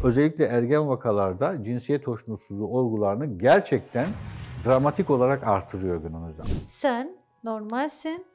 özellikle ergen vakalarda cinsiyet hoşnutsuzluğu olgularını gerçekten dramatik olarak artırıyor günümüzde. Sen normalsin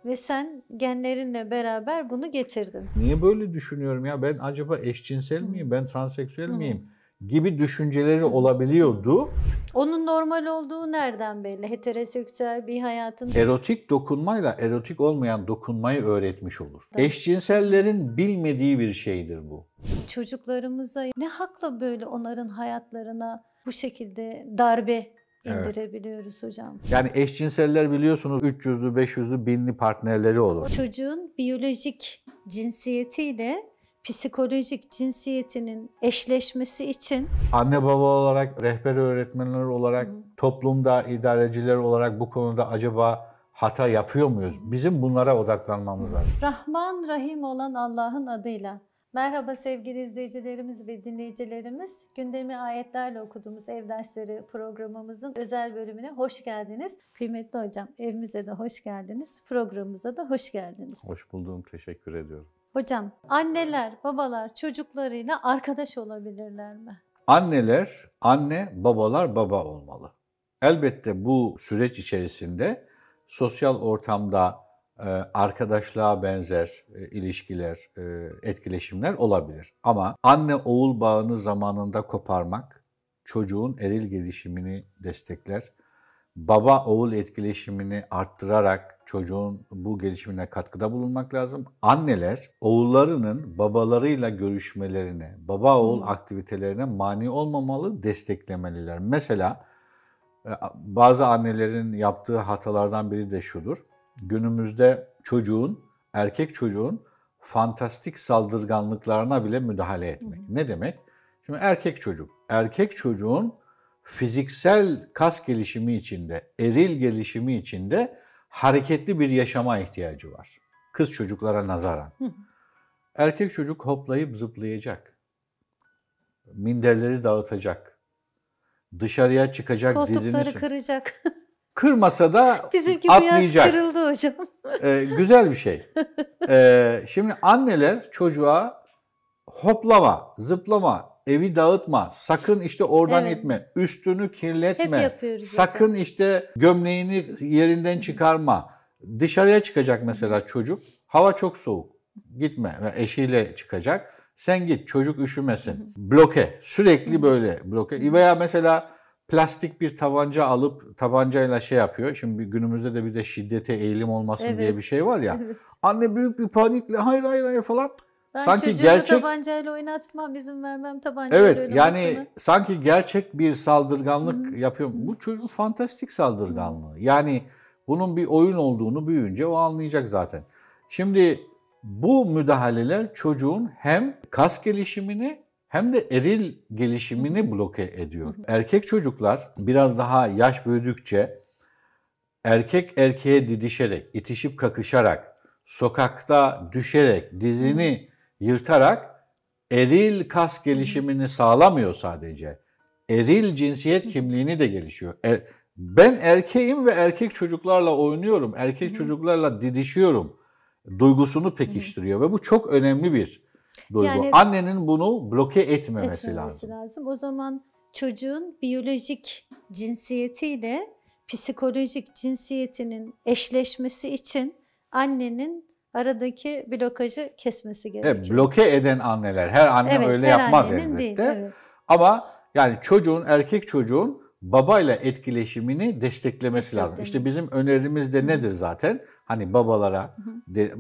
ve sen genlerinle beraber bunu getirdin. Niye böyle düşünüyorum ya? Ben acaba eşcinsel miyim? Ben transseksüel miyim? Gibi düşünceleri olabiliyordu. Onun normal olduğu nereden belli? Heteroseksüel bir hayatın... Erotik dokunmayla erotik olmayan dokunmayı öğretmiş olur. Eşcinsellerin bilmediği bir şeydir bu. Çocuklarımıza ne hakla böyle onların hayatlarına bu şekilde darbe indirebiliyoruz hocam? Yani eşcinseller biliyorsunuz 300'lü, 500'lü, 1000'li partnerleri olur. Çocuğun biyolojik cinsiyetiyle psikolojik cinsiyetinin eşleşmesi için anne baba olarak, rehber öğretmenler olarak, toplumda idareciler olarak bu konuda acaba hata yapıyor muyuz? Bizim bunlara odaklanmamız lazım. Rahman Rahim olan Allah'ın adıyla. Merhaba sevgili izleyicilerimiz ve dinleyicilerimiz. Gündemi ayetlerle okuduğumuz ev dersleri programımızın özel bölümüne hoş geldiniz. Kıymetli hocam, evimize de hoş geldiniz. Programımıza da hoş geldiniz. Hoş buldum, teşekkür ediyorum. Hocam, anneler, babalar çocuklarıyla arkadaş olabilirler mi? Anneler, anne, babalar baba olmalı. Elbette bu süreç içerisinde sosyal ortamda arkadaşlığa benzer ilişkiler, etkileşimler olabilir. Ama anne-oğul bağını zamanında koparmak çocuğun eril gelişimini destekler. Baba-oğul etkileşimini arttırarak çocuğun bu gelişimine katkıda bulunmak lazım. Anneler oğullarının babalarıyla görüşmelerine, baba-oğul aktivitelerine mani olmamalı, desteklemeliler. Mesela bazı annelerin yaptığı hatalardan biri de şudur. Günümüzde erkek çocuğun fantastik saldırganlıklarına bile müdahale etmek. Ne demek? Şimdi erkek çocuğun fiziksel kas gelişimi içinde, eril gelişimi içinde hareketli bir yaşama ihtiyacı var. Kız çocuklara nazaran. Erkek çocuk hoplayıp zıplayacak. Minderleri dağıtacak. Dışarıya çıkacak, koltukları kıracak. Kırmasa da bizimki atlayacak. Bizimki biraz kırıldı hocam. Güzel bir şey. Şimdi anneler çocuğa hoplama, zıplama, evi dağıtma, sakın işte oradan itme, üstünü kirletme, hep yapıyoruz sakın hocam. işte gömleğini yerinden çıkarma. Dışarıya çıkacak mesela çocuk, hava çok soğuk, gitme, eşiyle çıkacak. Sen git, çocuk üşümesin. Bloke, sürekli böyle bloke. Veya mesela plastik bir tabanca alıp tabancayla şey yapıyor. Şimdi günümüzde de bir de şiddete eğilim olmasın diye bir şey var ya. Anne büyük bir panikle hayır falan. Ben sanki çocuğumu tabancayla oynatmam, izin vermem tabancayla oynamasını. Yani sanki gerçek bir saldırganlık yapıyor. Bu çocuğun fantastik saldırganlığı. Yani bunun bir oyun olduğunu büyüyünce o anlayacak zaten. Şimdi bu müdahaleler çocuğun hem kas gelişimini hem de eril gelişimini bloke ediyor. Erkek çocuklar biraz daha yaş büyüdükçe erkek erkeğe didişerek, itişip kakışarak, sokakta düşerek, dizini yırtarak eril kas gelişimini sağlamıyor sadece. Eril cinsiyet kimliğini de gelişiyor. Ben erkeğim ve erkek çocuklarla oynuyorum, erkek çocuklarla didişiyorum duygusunu pekiştiriyor ve bu çok önemli bir duygu. Yani, annenin bunu bloke etmemesi lazım. O zaman çocuğun biyolojik cinsiyetiyle psikolojik cinsiyetinin eşleşmesi için annenin aradaki blokajı kesmesi gerekiyor. Bloke eden anneler, her anne öyle yapmaz elbette. Değil, Ama yani erkek çocuğun babayla etkileşimini desteklemesi lazım. İşte bizim önerimiz de nedir zaten? Hani babalara,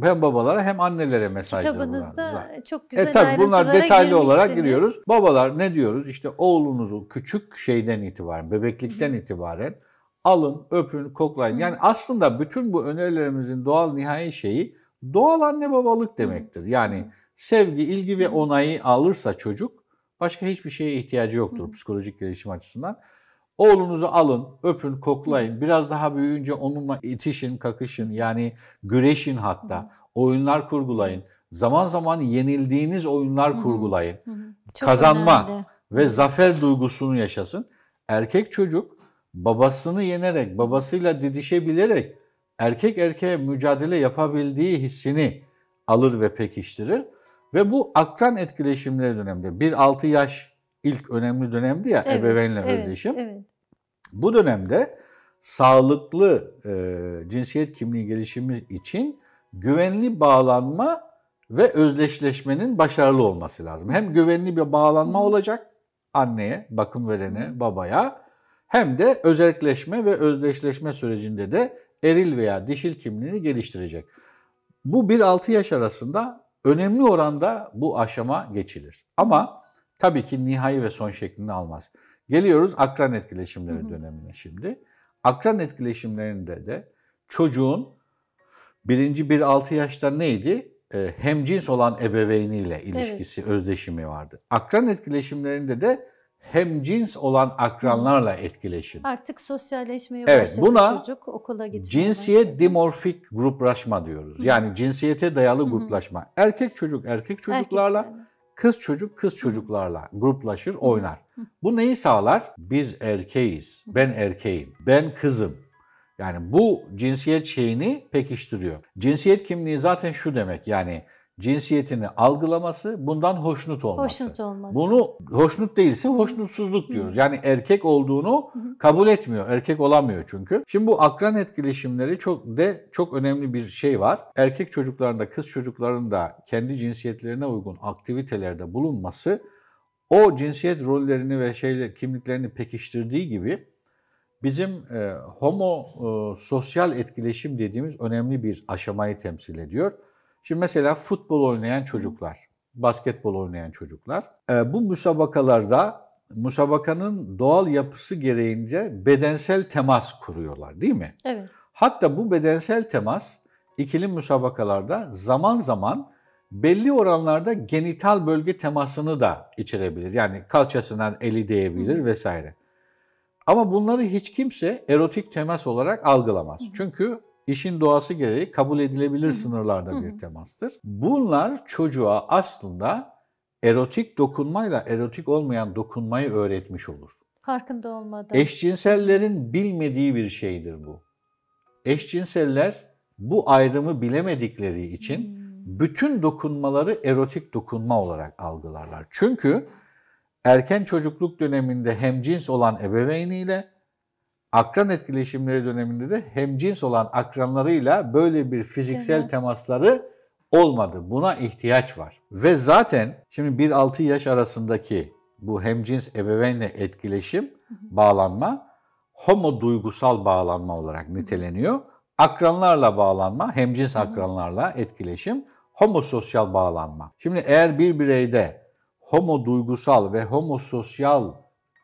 hem babalara hem annelere mesajlar. Kitabınızda çok güzel ayrıntılara bunlar detaylı olarak giriyoruz. Babalar ne diyoruz? İşte oğlunuzu küçük şeyden itibaren, bebeklikten itibaren alın, öpün, koklayın. Yani aslında bütün bu önerilerimizin doğal nihai şeyi doğal anne babalık demektir. Yani sevgi, ilgi ve onayı alırsa çocuk başka hiçbir şeye ihtiyacı yoktur psikolojik gelişim açısından. Oğlunuzu alın, öpün, koklayın. Biraz daha büyüyünce onunla itişin, kakışın, yani güreşin hatta. Oyunlar kurgulayın. Zaman zaman yenildiğiniz oyunlar kurgulayın. Kazanma önemli. Ve zafer duygusunu yaşasın. Erkek çocuk babasını yenerek, babasıyla didişebilerek erkek erkeğe mücadele yapabildiği hissini alır ve pekiştirir. Ve bu akran etkileşimleri döneminde 1-6 yaş ilk önemli dönemdi ya, Evet, ebeveynle evet, özdeşim. evet. Bu dönemde sağlıklı cinsiyet kimliği gelişimi için güvenli bağlanma ve özdeşleşmenin başarılı olması lazım. Hem güvenli bir bağlanma olacak anneye, bakım verene, babaya, hem de özelleşme ve özdeşleşme sürecinde de eril veya dişil kimliğini geliştirecek. Bu 1-6 yaş arasında önemli oranda bu aşama geçilir. Ama tabii ki nihai ve son şeklini almaz. Geliyoruz akran etkileşimleri dönemine şimdi. Akran etkileşimlerinde de çocuğun birinci 1-6 yaşta neydi? Hemcins olan ebeveyniyle ilişkisi, özdeşimi vardı. Akran etkileşimlerinde de hemcins olan akranlarla etkileşim. Artık sosyalleşmeye Evet, başladı buna çocuk, okula gitmeye cinsiyet başladı. dimorfik gruplaşma diyoruz. Yani cinsiyete dayalı gruplaşma. Erkek çocuk erkek çocuklarla, Erkeklerle. kız çocuk kız çocuklarla gruplaşır, oynar. Bu neyi sağlar? Biz erkeğiz, ben erkeğim, ben kızım. Yani bu cinsiyet şeyini pekiştiriyor. Cinsiyet kimliği zaten şu demek, yani cinsiyetini algılaması, bundan hoşnut olması. Hoşnut olması. Bunu hoşnut değilse hoşnutsuzluk diyoruz. Yani erkek olduğunu kabul etmiyor, erkek olamıyor çünkü. Şimdi bu akran etkileşimleri çok önemli bir şey var. Erkek çocuklarında, kız çocuklarında kendi cinsiyetlerine uygun aktivitelerde bulunması, o cinsiyet rollerini ve kimliklerini pekiştirdiği gibi bizim sosyal etkileşim dediğimiz önemli bir aşamayı temsil ediyor. Şimdi mesela futbol oynayan çocuklar, basketbol oynayan çocuklar, bu musabakanın doğal yapısı gereğince bedensel temas kuruyorlar, değil mi? Evet. Hatta bu bedensel temas ikili müsabakalarda zaman zaman belli oranlarda genital bölge temasını da içerebilir. Yani kalçasından eli değebilir vesaire. Ama bunları hiç kimse erotik temas olarak algılamaz. Çünkü işin doğası gereği kabul edilebilir sınırlarda bir temastır. Bunlar çocuğa aslında erotik dokunmayla erotik olmayan dokunmayı öğretmiş olur. Farkında olmadan. Eşcinsellerin bilmediği bir şeydir bu. Eşcinseller bu ayrımı bilemedikleri için bütün dokunmaları erotik dokunma olarak algılarlar. Çünkü erken çocukluk döneminde hemcins olan ebeveyniyle, akran etkileşimleri döneminde de hemcins olan akranlarıyla böyle bir fiziksel temasları olmadı. Buna ihtiyaç var. Ve zaten şimdi 1-6 yaş arasındaki bu hemcins ebeveynle etkileşim, bağlanma, homoduygusal bağlanma olarak niteleniyor. Akranlarla bağlanma, hemcins akranlarla etkileşim, homososyal bağlanma. Şimdi eğer bir bireyde homoduygusal ve homososyal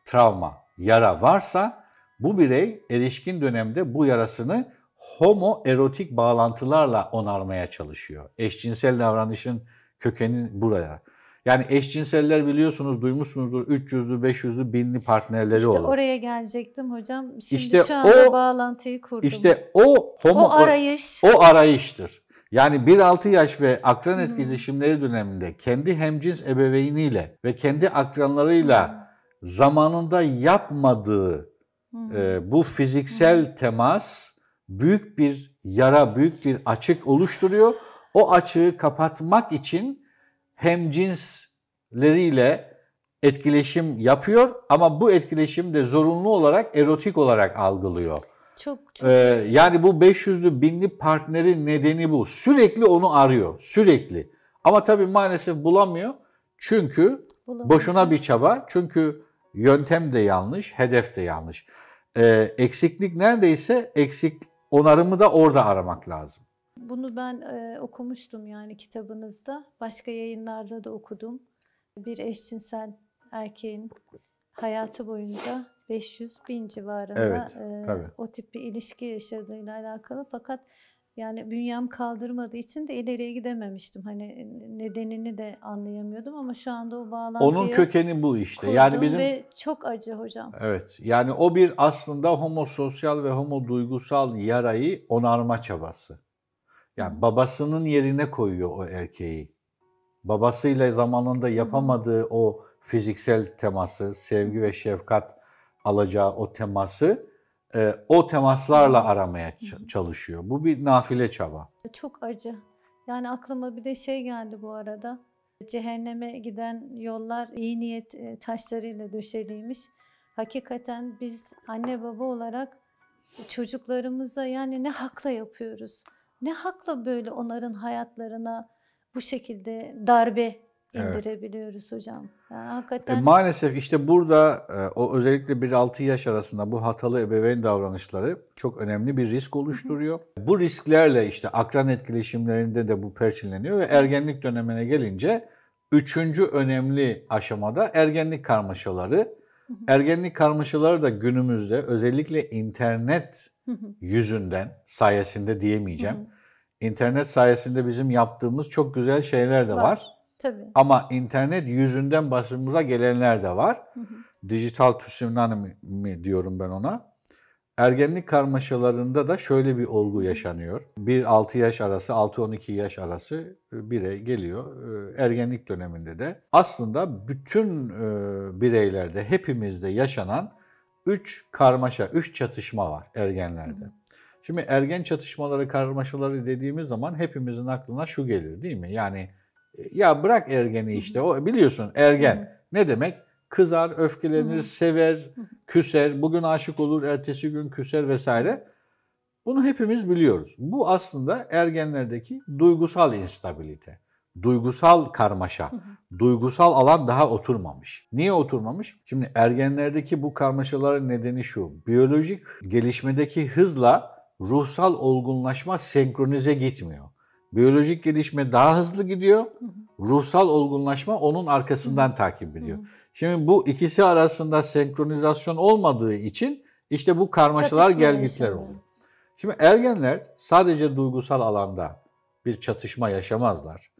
travma, yara varsa, bu birey erişkin dönemde bu yarasını homoerotik bağlantılarla onarmaya çalışıyor. Eşcinsel davranışın kökeni buraya. Yani eşcinseller biliyorsunuz, duymuşsunuzdur, 300'lü, 500'lü, 1000'li partnerleri olur. İşte oraya gelecektim hocam. Şimdi İşte şu anda bağlantıyı kurdum. İşte o arayış. O arayıştır. Yani 1-6 yaş ve akran etkileşimleri döneminde kendi hemcins ebeveyniyle ve kendi akranlarıyla zamanında yapmadığı bu fiziksel temas büyük bir yara, büyük bir açık oluşturuyor. O açığı kapatmak için hemcinsleriyle etkileşim yapıyor ama bu etkileşim de zorunlu olarak erotik olarak algılıyor. Çok. Yani bu 500'lü 1000'li partnerin nedeni bu. Sürekli onu arıyor. Sürekli. Ama tabii maalesef bulamıyor. Çünkü boşuna bir çaba. Çünkü yöntem de yanlış, hedef de yanlış. Eksiklik neredeyse onarımı da orada aramak lazım. Bunu ben okumuştum yani kitabınızda. Başka yayınlarda da okudum. Bir eşcinsel erkeğin hayatı boyunca 500-1000 civarında o tip bir ilişki yaşadığıyla alakalı. Fakat yani bünyem kaldırmadığı için de ileriye gidememiştim. Hani nedenini de anlayamıyordum ama şu anda o bağlantıyı onun kökeni bu işte. Yani bizim ve çok acı hocam. Evet. Yani o bir aslında homososyal ve homoduygusal yarayı onarma çabası. Yani babasının yerine koyuyor o erkeği. Babasıyla zamanında yapamadığı o fiziksel teması, sevgi ve şefkat alacağı o teması, o temaslarla aramaya çalışıyor. Bu bir nafile çaba. Çok acı. Yani aklıma bir de şey geldi bu arada. Cehenneme giden yollar iyi niyet taşlarıyla döşeliymiş. Hakikaten biz anne baba olarak çocuklarımıza yani ne hakla yapıyoruz? Ne hakla böyle onların hayatlarına bu şekilde darbe indirebiliyoruz hocam? Yani hakikaten Maalesef işte burada o özellikle 1-6 yaş arasında bu hatalı ebeveyn davranışları çok önemli bir risk oluşturuyor. Bu risklerle işte akran etkileşimlerinde de bu perçinleniyor ve ergenlik dönemine gelince üçüncü önemli aşamada ergenlik karmaşaları. Ergenlik karmaşaları da günümüzde özellikle internet yüzünden, sayesinde diyemeyeceğim. İnternet sayesinde bizim yaptığımız çok güzel şeyler de var. Tabii. Ama internet yüzünden başımıza gelenler de var. Dijital tsunami diyorum ben ona. Ergenlik karmaşalarında da şöyle bir olgu yaşanıyor. 1-6 yaş arası, 6-12 yaş arası birey geliyor. Ergenlik döneminde de aslında bütün bireylerde, hepimizde yaşanan 3 karmaşa, 3 çatışma var ergenlerde. Şimdi ergen çatışmaları, karmaşaları dediğimiz zaman hepimizin aklına şu gelir değil mi? Yani ya bırak ergeni işte, o biliyorsun ergen ne demek? Kızar, öfkelenir, sever, küser, bugün aşık olur, ertesi gün küser vesaire. Bunu hepimiz biliyoruz. Bu aslında ergenlerdeki duygusal instabilite, duygusal karmaşa, duygusal alan daha oturmamış. Niye oturmamış? Şimdi ergenlerdeki bu karmaşaların nedeni şu: biyolojik gelişmedeki hızla ruhsal olgunlaşma senkronize gitmiyor. Biyolojik gelişme daha hızlı gidiyor, ruhsal olgunlaşma onun arkasından takip ediyor. Şimdi bu ikisi arasında senkronizasyon olmadığı için işte bu karmaşalar, gelgitler oluyor. Şimdi ergenler sadece duygusal alanda bir çatışma yaşamazlar.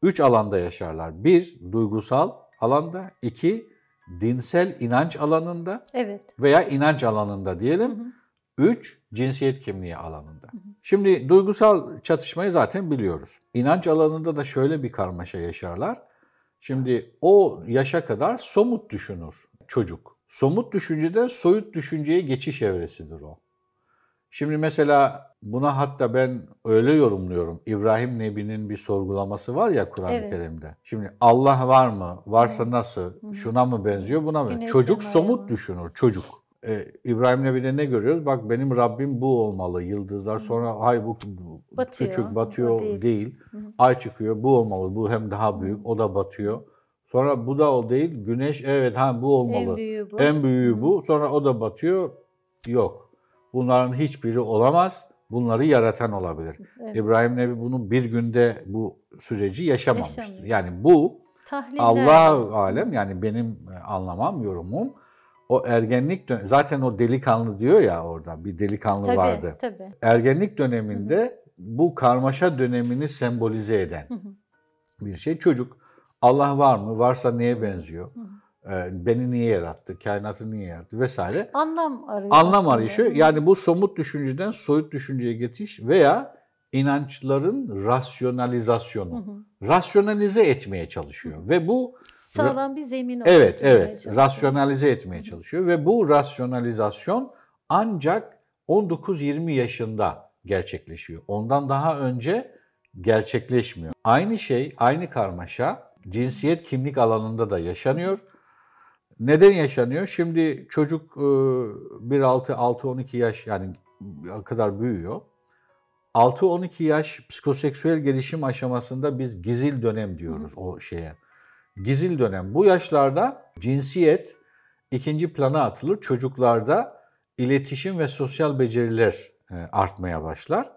3 alanda yaşarlar. 1, duygusal alanda. 2, dinsel inanç alanında veya inanç alanında diyelim. 3, cinsiyet kimliği alanında. Şimdi duygusal çatışmayı zaten biliyoruz. İnanç alanında da şöyle bir karmaşa yaşarlar. Şimdi o yaşa kadar somut düşünür çocuk. Somut düşünceden soyut düşünceye geçiş evresidir o. Şimdi mesela buna hatta ben öyle yorumluyorum. İbrahim Nebi'nin bir sorgulaması var ya Kur'an-ı Kerim'de. Şimdi Allah var mı? Varsa nasıl? Şuna mı benziyor? Buna mı? Çocuk somut düşünür. Çocuk. İbrahim Nebi'de ne görüyoruz? Bak benim Rabbim bu olmalı. Yıldızlar sonra ay bu batıyor, küçük batıyor değil. Ay çıkıyor bu olmalı. Bu hem daha büyük. O da batıyor. Sonra bu da o değil. Güneş evet bu olmalı. En büyüğü bu. En büyüğü bu. Sonra o da batıyor. Yok. Bunların hiçbiri olamaz. Bunları yaratan olabilir. İbrahim Nebi bunu bir günde bu süreci yaşamamıştır. Yani bu Allah alem, yani benim anlamam, yorumum. O ergenlik zaten o delikanlı diyor ya, orada bir delikanlı vardı. Tabii. Ergenlik döneminde bu karmaşa dönemini sembolize eden bir şey. Çocuk Allah var mı? Varsa neye benziyor? Beni niye yarattı? Kainatı niye yarattı? Vesaire. Anlam arıyor. Anlam arayışı. Yani bu somut düşünceden soyut düşünceye geçiş veya inançların rasyonalizasyonu. Rasyonalize etmeye çalışıyor ve bu sağlam bir zemin evet, rasyonalize etmeye çalışıyor ve bu rasyonalizasyon ancak 19-20 yaşında gerçekleşiyor. Ondan daha önce gerçekleşmiyor. Aynı şey, aynı karmaşa cinsiyet kimlik alanında da yaşanıyor. Neden yaşanıyor? Şimdi çocuk 6-12 yaş yani kadar büyüyor. 6-12 yaş psikoseksüel gelişim aşamasında biz gizil dönem diyoruz o şeye. Gizil dönem. Bu yaşlarda cinsiyet ikinci plana atılır. Çocuklarda iletişim ve sosyal beceriler artmaya başlar.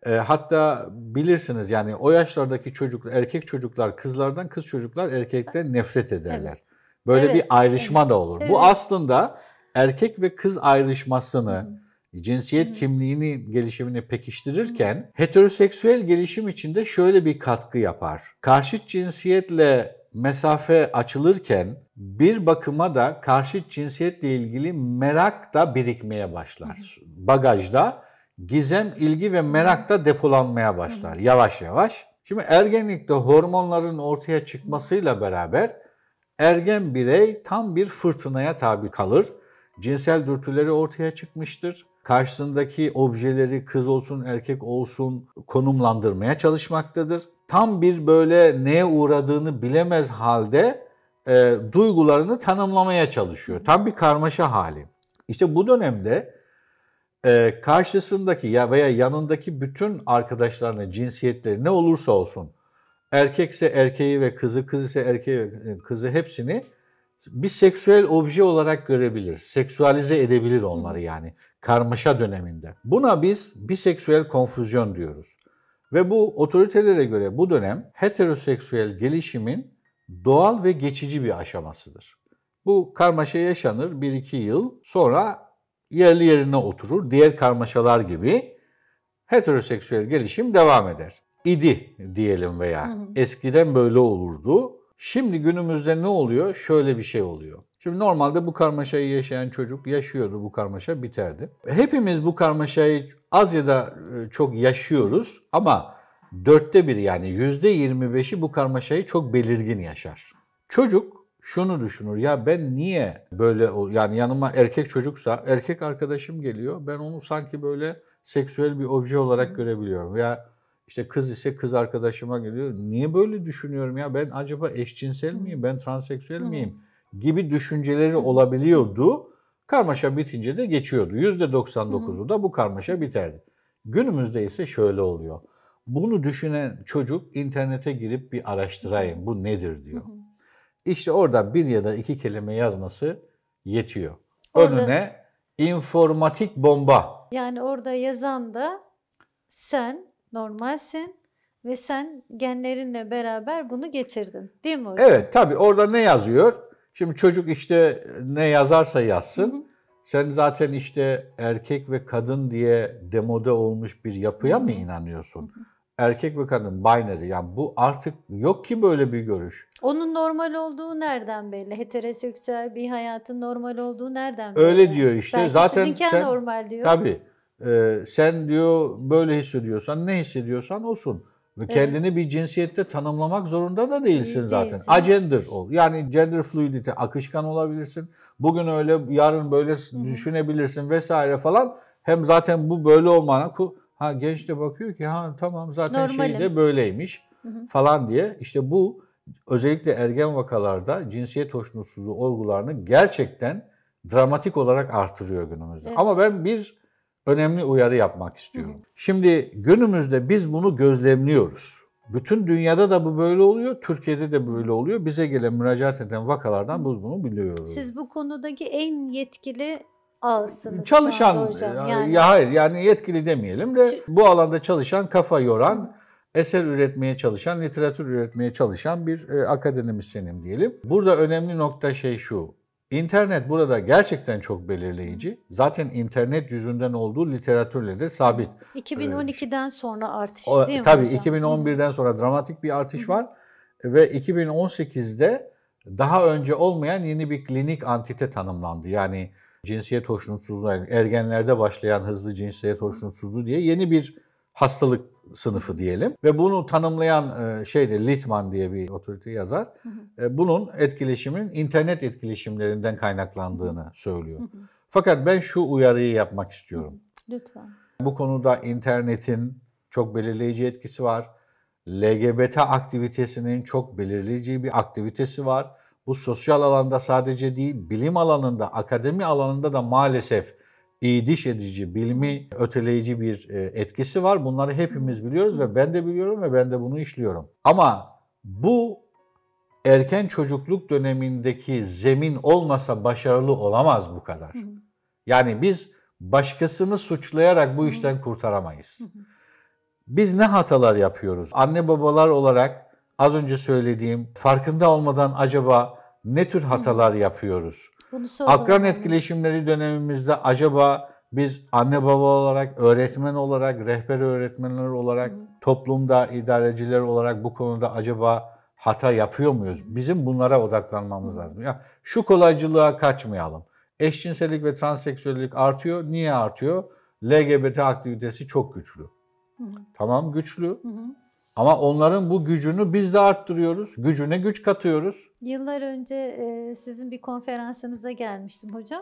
Hatta bilirsiniz yani o yaşlardaki çocuklar, erkek çocuklar kızlardan, kız çocuklar erkekten nefret ederler. Böyle bir ayrışma da olur. Bu aslında erkek ve kız ayrışmasını, cinsiyet kimliğini, gelişimini pekiştirirken heteroseksüel gelişim için de şöyle bir katkı yapar. Karşıt cinsiyetle mesafe açılırken bir bakıma da karşıt cinsiyetle ilgili merak da birikmeye başlar. Bagajda gizem, ilgi ve merak da depolanmaya başlar yavaş yavaş. Şimdi ergenlikte hormonların ortaya çıkmasıyla beraber ergen birey tam bir fırtınaya tabi kalır. Cinsel dürtüleri ortaya çıkmıştır. Karşısındaki objeleri kız olsun erkek olsun konumlandırmaya çalışmaktadır. tam bir böyle neye uğradığını bilemez halde duygularını tanımlamaya çalışıyor. Tam bir karmaşa hali. İşte bu dönemde karşısındaki ya veya yanındaki bütün arkadaşlarına cinsiyetleri ne olursa olsun, erkekse erkeği ve kızı, kız ise erkeği ve kızı hepsini bir seksüel obje olarak görebilir. Seksüalize edebilir onları yani karmaşa döneminde. Buna biz biseksüel konfüzyon diyoruz. Ve bu otoritelere göre bu dönem heteroseksüel gelişimin doğal ve geçici bir aşamasıdır. Bu karmaşa yaşanır 1-2 yıl, sonra yerli yerine oturur. Diğer karmaşalar gibi heteroseksüel gelişim devam eder. İdi diyelim veya eskiden böyle olurdu. Şimdi günümüzde ne oluyor? Şöyle bir şey oluyor. Şimdi normalde bu karmaşayı yaşayan çocuk yaşıyordu, bu karmaşa biterdi. Hepimiz bu karmaşayı az ya da çok yaşıyoruz ama 1/4 yani %25'i bu karmaşayı çok belirgin yaşar. Çocuk şunu düşünür, ya ben niye böyle, yani yanıma erkek çocuksa erkek arkadaşım geliyor, ben onu sanki böyle seksüel bir obje olarak görebiliyorum. Veya işte kız ise kız arkadaşıma geliyor, niye böyle düşünüyorum ya, ben acaba eşcinsel miyim, ben transseksüel miyim gibi düşünceleri olabiliyordu. Karmaşa bitince de geçiyordu. %99'u da bu karmaşa biterdi. Günümüzde ise şöyle oluyor. Bunu düşünen çocuk internete girip bir araştırayım, bu nedir diyor. İşte orada 1 ya da 2 kelime yazması yetiyor. Önüne informatik bomba. Yani orada yazan da sen normalsin ve sen genlerinle beraber bunu getirdin. Değil mi hocam? Evet, tabii orada ne yazıyor? Şimdi çocuk işte ne yazarsa yazsın. Sen zaten işte erkek ve kadın diye demode olmuş bir yapıya mı inanıyorsun? Erkek ve kadın binary, yani bu artık yok ki böyle bir görüş. Onun normal olduğu nereden belli? Heteroseksüel bir hayatın normal olduğu nereden belli? Öyle diyor işte. Belki zaten sizinki sen normal diyor. tabii sen diyor böyle hissediyorsan, ne hissediyorsan olsun. Ve kendini bir cinsiyette tanımlamak zorunda da değilsin zaten. Değilsin. Agender ol. Yani gender fluidity, akışkan olabilirsin. Bugün öyle, yarın böyle düşünebilirsin vesaire falan. Hem zaten bu böyle olmana genç de bakıyor ki tamam zaten şey de böyleymiş falan diye. İşte bu özellikle ergen vakalarda cinsiyet hoşnutsuzluğu olgularını gerçekten dramatik olarak artırıyor günümüzde. Evet. Ama ben bir önemli uyarı yapmak istiyorum. Şimdi günümüzde biz bunu gözlemliyoruz. Bütün dünyada da bu böyle oluyor, Türkiye'de de böyle oluyor. Bize gelen, müracaat eden vakalardan biz bunu biliyoruz. Siz bu konudaki en yetkili ağızsınız çalışan, şu anda hocam. Yani ya hayır yani yetkili demeyelim de bu alanda çalışan, kafa yoran, eser üretmeye çalışan, literatür üretmeye çalışan bir akademisyenim diyelim. Burada önemli nokta şu. İnternet burada gerçekten çok belirleyici. Zaten internet yüzünden olduğu literatürle de sabit. 2012'den sonra artış değil mi tabii hocam? 2011'den sonra dramatik bir artış var. Ve 2018'de daha önce olmayan yeni bir klinik antite tanımlandı. Yani cinsiyet hoşnutsuzluğu, ergenlerde başlayan hızlı cinsiyet hoşnutsuzluğu diye yeni bir hastalık sınıfı diyelim. Ve bunu tanımlayan Littman diye bir otorite yazar. Bunun etkileşimin internet etkileşimlerinden kaynaklandığını söylüyor. Fakat ben şu uyarıyı yapmak istiyorum. Lütfen. Bu konuda internetin çok belirleyici etkisi var. LGBT aktivitesinin çok belirleyici bir aktivitesi var. Bu sosyal alanda sadece değil, bilim alanında, akademi alanında da maalesef iyediş edici, bilimi öteleyici bir etkisi var. Bunları hepimiz biliyoruz ve ben de biliyorum ve ben de bunu işliyorum. Ama bu erken çocukluk dönemindeki zemin olmasa başarılı olamaz bu kadar. Yani biz başkasını suçlayarak bu işten kurtaramayız. Biz ne hatalar yapıyoruz? Anne babalar olarak az önce söylediğim farkında olmadan acaba ne tür hatalar yapıyoruz? Akran etkileşimleri dönemimizde acaba biz anne baba olarak, öğretmen olarak, rehber öğretmenler olarak, toplumda idareciler olarak bu konuda acaba hata yapıyor muyuz? Bizim bunlara odaklanmamız lazım. Ya şu kolaycılığa kaçmayalım. Eşcinsellik ve transseksüellik artıyor. Niye artıyor? LGBT aktivitesi çok güçlü. Tamam, güçlü. Ama onların bu gücünü biz de arttırıyoruz. Gücüne güç katıyoruz. Yıllar önce sizin bir konferansınıza gelmiştim hocam.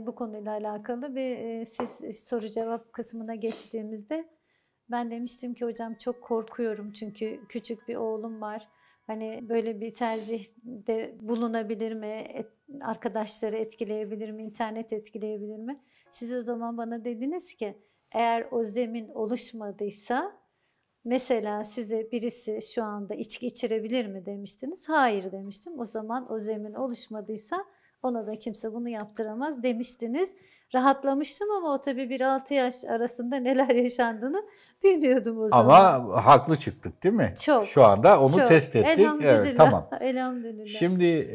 Bu konuyla alakalı ve siz soru cevap kısmına geçtiğimizde Ben demiştim ki hocam çok korkuyorum çünkü küçük bir oğlum var. Hani böyle bir tercihde bulunabilir mi? Arkadaşları etkileyebilir mi? İnternet etkileyebilir mi? Siz o zaman bana dediniz ki eğer o zemin oluşmadıysa mesela size birisi şu anda içki içirebilir mi demiştiniz. Hayır demiştim. O zaman o zemin oluşmadıysa ona da kimse bunu yaptıramaz demiştiniz. Rahatlamıştım ama o tabii 1-6 yaş arasında neler yaşandığını bilmiyordum o zaman. Ama haklı çıktık değil mi? Çok. Şu anda onu Çok. test ettik. Elhamdülillah. Evet, tamam. Elhamdülillah. Şimdi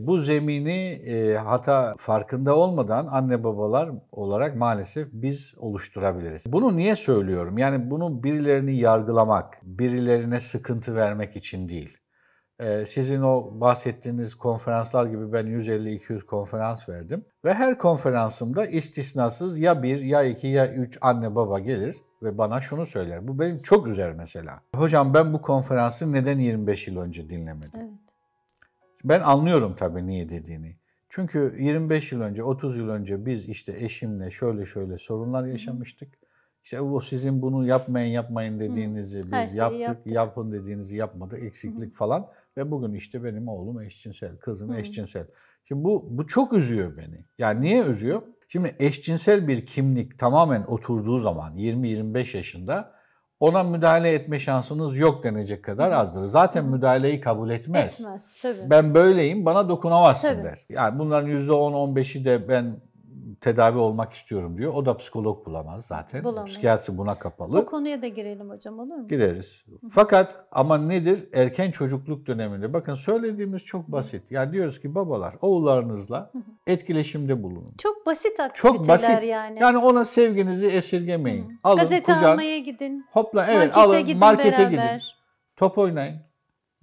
bu zemini hata farkında olmadan anne babalar olarak maalesef biz oluşturabiliriz. Bunu niye söylüyorum? Yani bunu birilerini yargılamak, birilerine sıkıntı vermek için değil. Sizin o bahsettiğiniz konferanslar gibi ben 150-200 konferans verdim. Ve her konferansımda istisnasız ya 1, ya 2, ya 3 anne baba gelir ve bana şunu söyler. Bu benim çok üzer mesela. Hocam ben bu konferansı neden 25 yıl önce dinlemedim? Evet. Ben anlıyorum tabii niye dediğini. Çünkü 25 yıl önce, 30 yıl önce biz işte eşimle şöyle şöyle sorunlar yaşamıştık. İşte o sizin bunu yapmayın dediğinizi biz yaptık, yapın dediğinizi yapmadık, eksiklik falan. Ve bugün işte benim oğlum eşcinsel, kızım eşcinsel. Şimdi bu çok üzüyor beni. Yani niye üzüyor? Şimdi eşcinsel bir kimlik tamamen oturduğu zaman 20-25 yaşında ona müdahale etme şansınız yok denecek kadar azdır. Zaten müdahaleyi kabul etmez. Etmez tabii. Ben böyleyim, bana dokunamazsın Tabii. der. Yani bunların %10-15'i de ben tedavi olmak istiyorum diyor. O da psikolog bulamaz zaten. Bulamaz. Psikiyatri buna kapalı. O konuya da girelim hocam, olur mu? Gireriz. Fakat ama nedir? Erken çocukluk döneminde. Bakın söylediğimiz çok basit. Yani diyoruz ki babalar oğullarınızla etkileşimde bulunun. Çok basit aktiviteler Çok basit. Yani. Yani ona sevginizi esirgemeyin. Alın Gazete kucağına. almaya gidin. Hopla evet Markete alın gidin markete beraber. gidin. Top oynayın.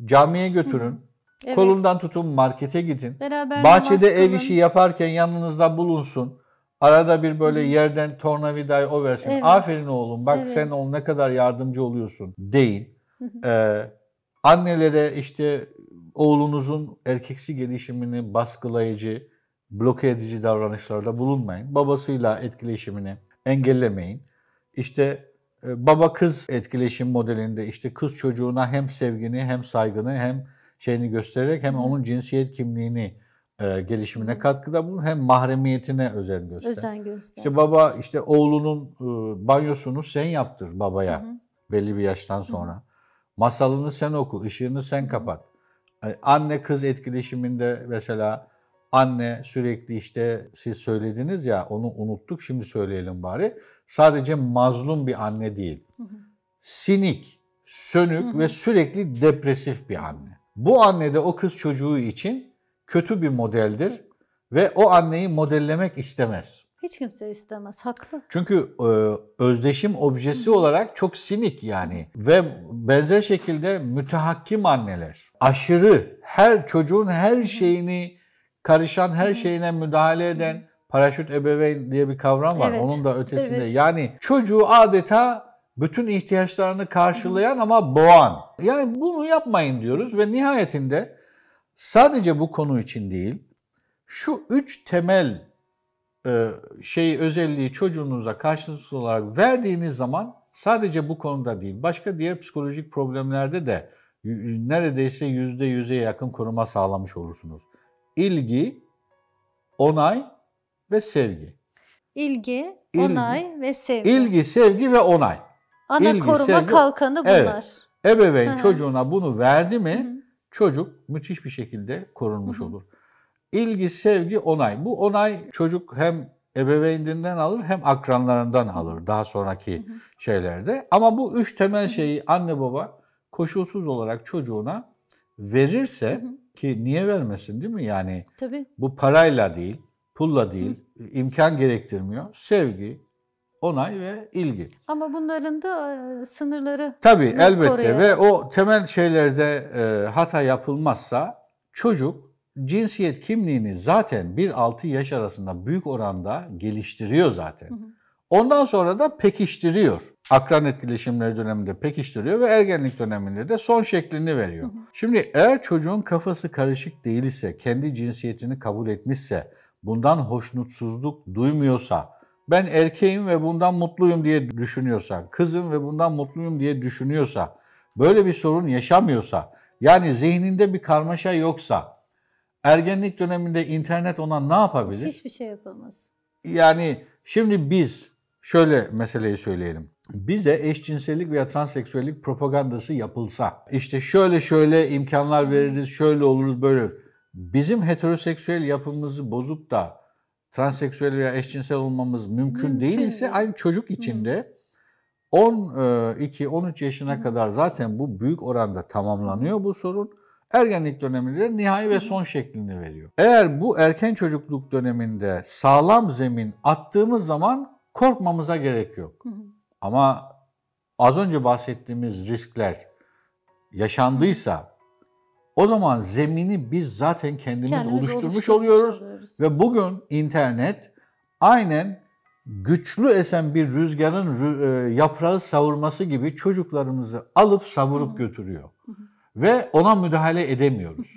Camiye götürün. Evet. Kolundan tutun markete gidin. Beraber Bahçede namaz ev kılın. işi yaparken yanınızda bulunsun. Arada bir böyle yerden tornavidayı o versin. Evet. Aferin oğlum bak Evet. sen oğlum ne kadar yardımcı oluyorsun deyin. Annelere işte oğlunuzun erkeksi gelişimini baskılayıcı, bloke edici davranışlarda bulunmayın. Babasıyla etkileşimini engellemeyin. İşte baba kız etkileşim modelinde işte kız çocuğuna hem sevgini hem saygını hem şeyini göstererek hem onun cinsiyet kimliğini gelişimine katkıda bulun hem mahremiyetine özen göster. Özen göster. İşte baba işte oğlunun banyosunu sen yaptır babaya belli bir yaştan sonra. Masalını sen oku, ışığını sen kapat. Anne kız etkileşiminde mesela anne sürekli işte siz söylediniz ya onu unuttuk şimdi söyleyelim bari. Sadece mazlum bir anne değil. Sinik, sönük ve sürekli depresif bir anne. Bu anne de o kız çocuğu için kötü bir modeldir ve o anneyi modellemek istemez. Hiç kimse istemez, haklı. Çünkü özdeşim objesi olarak çok sinik yani ve benzer şekilde mütehakkim anneler. Aşırı her çocuğun her şeyini karışan, her şeyine müdahale eden paraşüt ebeveyn diye bir kavram var. Evet. Onun da ötesinde. Evet. Yani çocuğu adeta bütün ihtiyaçlarını karşılayan ama boğan. Yani bunu yapmayın diyoruz ve nihayetinde sadece bu konu için değil, şu 3 temel özelliği çocuğunuza karşılıksız olarak verdiğiniz zaman sadece bu konuda değil, başka diğer psikolojik problemlerde de neredeyse %100'e yakın koruma sağlamış olursunuz. İlgi, onay ve sevgi. İlgi, onay ve sevgi. İlgi, sevgi ve onay. Ana İlgi, koruma sevgi, kalkanı bunlar. Evet. Ebeveyn çocuğuna bunu verdi mi çocuk müthiş bir şekilde korunmuş olur. İlgi, sevgi, onay. Bu onay çocuk hem ebeveyninden alır hem akranlarından alır daha sonraki şeylerde. Ama bu 3 temel şeyi anne baba koşulsuz olarak çocuğuna verirse ki niye vermesin değil mi? Yani Tabii. bu parayla değil, pulla değil, imkan gerektirmiyor. Sevgi, onay ve ilgi. Ama bunların da sınırları Tabii elbette koruyarak. ve o temel şeylerde hata yapılmazsa çocuk cinsiyet kimliğini zaten 1-6 yaş arasında büyük oranda geliştiriyor zaten. Ondan sonra da pekiştiriyor. Akran etkileşimleri döneminde pekiştiriyor ve ergenlik döneminde de son şeklini veriyor. Şimdi eğer çocuğun kafası karışık değilse, kendi cinsiyetini kabul etmişse, bundan hoşnutsuzluk duymuyorsa, ben erkeğim ve bundan mutluyum diye düşünüyorsa, kızım ve bundan mutluyum diye düşünüyorsa, böyle bir sorun yaşamıyorsa, yani zihninde bir karmaşa yoksa, ergenlik döneminde internet ona ne yapabilir? Hiçbir şey yapamaz. Yani şimdi biz şöyle meseleyi söyleyelim. Bize eşcinsellik veya transseksüellik propagandası yapılsa, işte şöyle imkanlar veririz, şöyle oluruz, böyle. Bizim heteroseksüel yapımızı bozup da transseksüel veya eşcinsel olmamız mümkün değil ise aynı çocuk içinde 12-13 yaşına kadar zaten bu büyük oranda tamamlanıyor bu sorun. Ergenlik döneminde nihai ve son şeklini veriyor. Eğer bu erken çocukluk döneminde sağlam zemin attığımız zaman korkmamıza gerek yok. Ama az önce bahsettiğimiz riskler yaşandıysa o zaman zemini biz zaten kendimiz oluşturmuş oluyoruz. Ve bugün internet aynen güçlü esen bir rüzgarın yaprağı savurması gibi çocuklarımızı alıp savurup götürüyor. Ve ona müdahale edemiyoruz.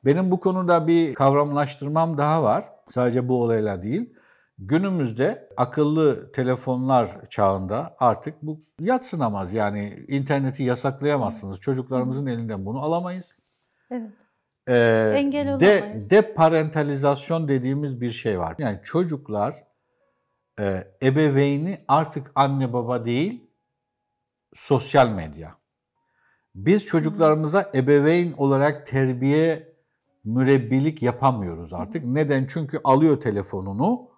Benim bu konuda bir kavramlaştırmam daha var. Sadece bu olayla değil. Günümüzde akıllı telefonlar çağında artık bu yadsınamaz. Yani interneti yasaklayamazsınız. Çocuklarımızın elinden bunu alamayız. Evet. Engel olamayız. Deparentalizasyon dediğimiz bir şey var. Yani çocuklar ebeveyni artık anne baba değil, sosyal medya. Biz çocuklarımıza ebeveyn olarak terbiye, mürebbilik yapamıyoruz artık. Neden? Çünkü alıyor telefonunu,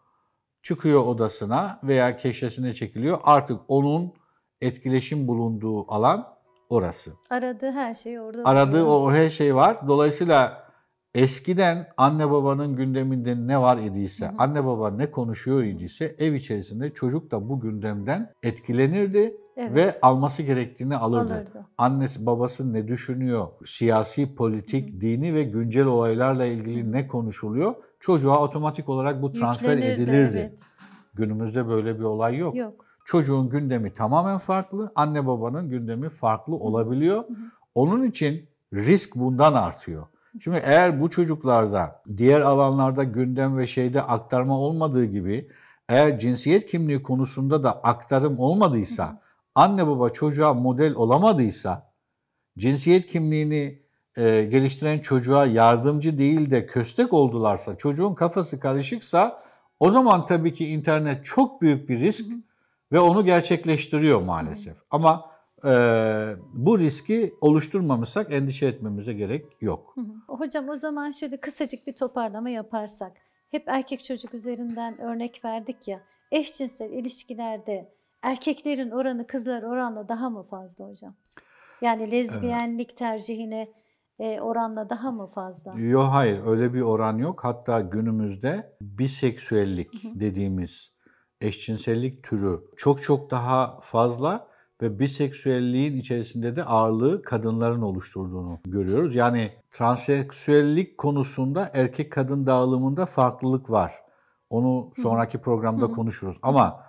çıkıyor odasına veya köşesine çekiliyor. Artık onun etkileşim bulunduğu alan orası. Aradığı her şey orada. Aradığı o her şey var. Dolayısıyla eskiden anne babanın gündeminde ne var idiyse, anne baba ne konuşuyor idiyse ev içerisinde çocuk da bu gündemden etkilenirdi. Evet. Ve alması gerektiğini alırdı. Annesi babası ne düşünüyor? Siyasi, politik, dini ve güncel olaylarla ilgili ne konuşuluyor? Çocuğa otomatik olarak bu transfer edilirdi. Evet. Günümüzde böyle bir olay yok. Çocuğun gündemi tamamen farklı. Anne babanın gündemi farklı olabiliyor. Onun için risk bundan artıyor. Şimdi eğer bu çocuklarda diğer alanlarda gündem ve şeyde aktarma olmadığı gibi eğer cinsiyet kimliği konusunda da aktarım olmadıysa, anne baba çocuğa model olamadıysa, cinsiyet kimliğini geliştiren çocuğa yardımcı değil de köstek oldularsa, çocuğun kafası karışıksa o zaman tabii ki internet çok büyük bir risk ve onu gerçekleştiriyor maalesef. Ama bu riski oluşturmamışsak endişe etmemize gerek yok. Hocam o zaman şöyle kısacık bir toparlama yaparsak, hep erkek çocuk üzerinden örnek verdik ya, eşcinsel ilişkilerde erkeklerin oranı kızlar oranla daha mı fazla hocam? Yani lezbiyenlik tercihine oranla daha mı fazla? Yok, hayır, öyle bir oran yok. Hatta günümüzde biseksüellik dediğimiz eşcinsellik türü çok daha fazla ve biseksüelliğin içerisinde de ağırlığı kadınların oluşturduğunu görüyoruz. Yani transseksüellik konusunda erkek kadın dağılımında farklılık var. Onu sonraki programda konuşuruz. Ama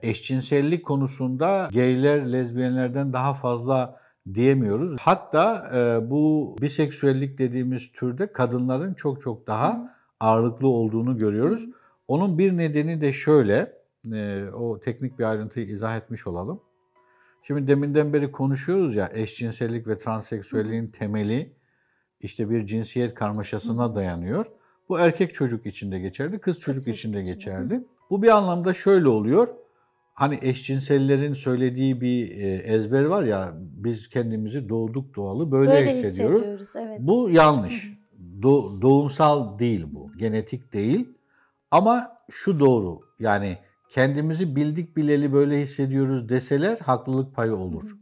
eşcinsellik konusunda gayler, lezbiyenlerden daha fazla diyemiyoruz. Hatta bu biseksüellik dediğimiz türde kadınların çok daha ağırlıklı olduğunu görüyoruz. Onun bir nedeni de şöyle, o teknik bir ayrıntıyı izah etmiş olalım. Şimdi deminden beri konuşuyoruz ya, eşcinsellik ve transseksüelliğin temeli işte bir cinsiyet karmaşasına dayanıyor. Bu erkek çocuk için de geçerli, kız çocuk için de geçerli. Bu bir anlamda şöyle oluyor. Hani eşcinsellerin söylediği bir ezber var ya, biz kendimizi doğduk doğalı böyle hissediyoruz. Evet. Bu yanlış. Doğumsal değil bu, genetik değil. Ama şu doğru, yani kendimizi bildik bileli böyle hissediyoruz deseler haklılık payı olur.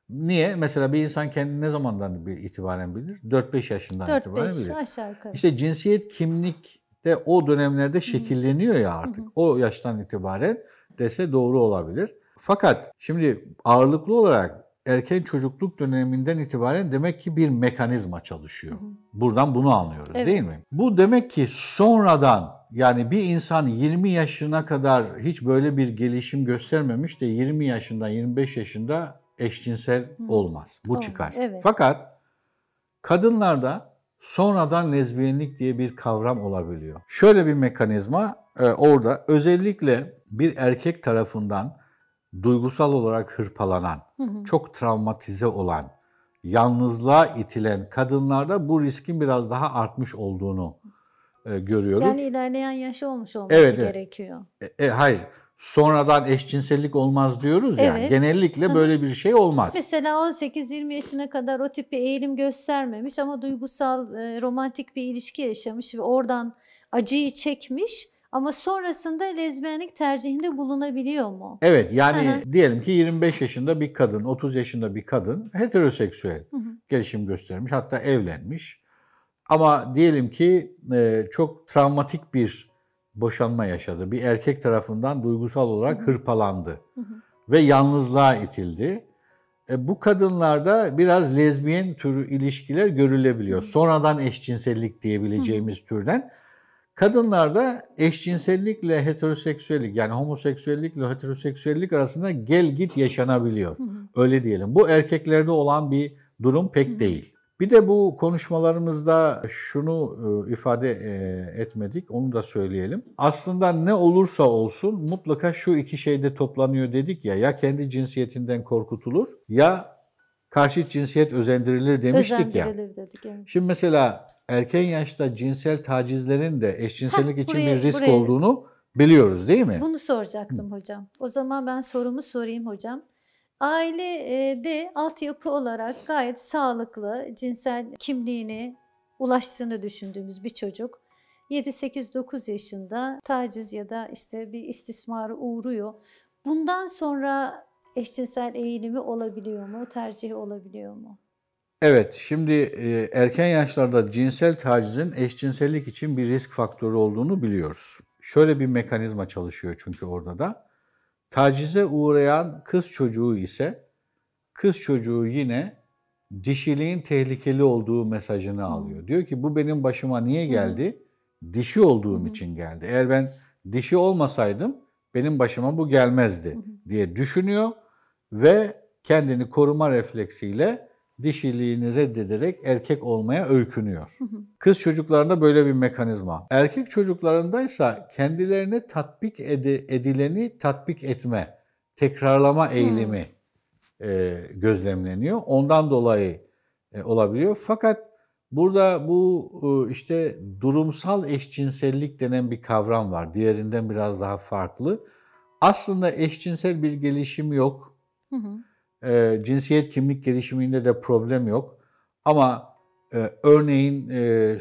Niye? Mesela bir insan kendini ne zamandan itibaren bilir? 4-5 yaşından itibaren bilir. 4-5 aşağı yukarı. İşte cinsiyet kimlik de o dönemlerde şekilleniyor ya artık. O yaştan itibaren dese doğru olabilir. Fakat şimdi ağırlıklı olarak erken çocukluk döneminden itibaren demek ki bir mekanizma çalışıyor. Buradan bunu anlıyoruz, değil mi? Bu demek ki sonradan, yani bir insan 20 yaşına kadar hiç böyle bir gelişim göstermemiş de 20 yaşında, 25 yaşında eşcinsel olmaz. Bu çıkar. Evet. Fakat kadınlarda sonradan lezbiyenlik diye bir kavram olabiliyor. Şöyle bir mekanizma, orada özellikle bir erkek tarafından duygusal olarak hırpalanan, çok travmatize olan, yalnızlığa itilen kadınlarda bu riskin biraz daha artmış olduğunu görüyoruz. Yani ilerleyen yaşı olmuş olması gerekiyor. Hayır. Sonradan eşcinsellik olmaz diyoruz ya. Evet. Genellikle böyle bir şey olmaz. Mesela 18-20 yaşına kadar o tip bir eğilim göstermemiş ama duygusal, romantik bir ilişki yaşamış ve oradan acıyı çekmiş ama sonrasında lezbiyenlik tercihinde bulunabiliyor mu? Evet, yani diyelim ki 25 yaşında bir kadın, 30 yaşında bir kadın heteroseksüel gelişim göstermiş, hatta evlenmiş. Ama diyelim ki çok travmatik bir boşanma yaşadı. Bir erkek tarafından duygusal olarak hırpalandı ve yalnızlığa itildi. Bu kadınlarda biraz lezbiyen türü ilişkiler görülebiliyor. Sonradan eşcinsellik diyebileceğimiz türden. Kadınlarda eşcinsellikle heteroseksüellik, yani homoseksüellikle heteroseksüellik arasında gel git yaşanabiliyor. Öyle diyelim. Bu erkeklerde olan bir durum pek değil. Bir de bu konuşmalarımızda şunu ifade etmedik, onu da söyleyelim. Aslında ne olursa olsun mutlaka şu iki şeyde toplanıyor dedik ya, ya kendi cinsiyetinden korkutulur ya karşıt cinsiyet özendirilir demiştik ya. Özendirilir dedik, evet. Şimdi mesela erken yaşta cinsel tacizlerin de eşcinsellik için bir risk olduğunu biliyoruz değil mi? Bunu soracaktım hocam. O zaman ben sorumu sorayım hocam. Ailede altyapı olarak gayet sağlıklı cinsel kimliğine ulaştığını düşündüğümüz bir çocuk 7-8-9 yaşında taciz ya da işte bir istismara uğruyor. Bundan sonra eşcinsel eğilimi olabiliyor mu, tercihi olabiliyor mu? Evet, şimdi erken yaşlarda cinsel tacizin eşcinsellik için bir risk faktörü olduğunu biliyoruz. Şöyle bir mekanizma çalışıyor çünkü orada da. Tacize uğrayan kız çocuğu ise kız çocuğu yine dişiliğin tehlikeli olduğu mesajını alıyor. Diyor ki bu benim başıma niye geldi? Dişi olduğum için geldi. Eğer ben dişi olmasaydım benim başıma bu gelmezdi diye düşünüyor ve kendini koruma refleksiyle dişiliğini reddederek erkek olmaya öykünüyor. Kız çocuklarında böyle bir mekanizma. Erkek çocuklarındaysa kendilerine tatbik edileni tatbik etme, tekrarlama eğilimi gözlemleniyor. Ondan dolayı olabiliyor. Fakat burada bu işte durumsal eşcinsellik denen bir kavram var. Diğerinden biraz daha farklı. Aslında eşcinsel bir gelişim yok. Cinsiyet kimlik gelişiminde de problem yok. Ama örneğin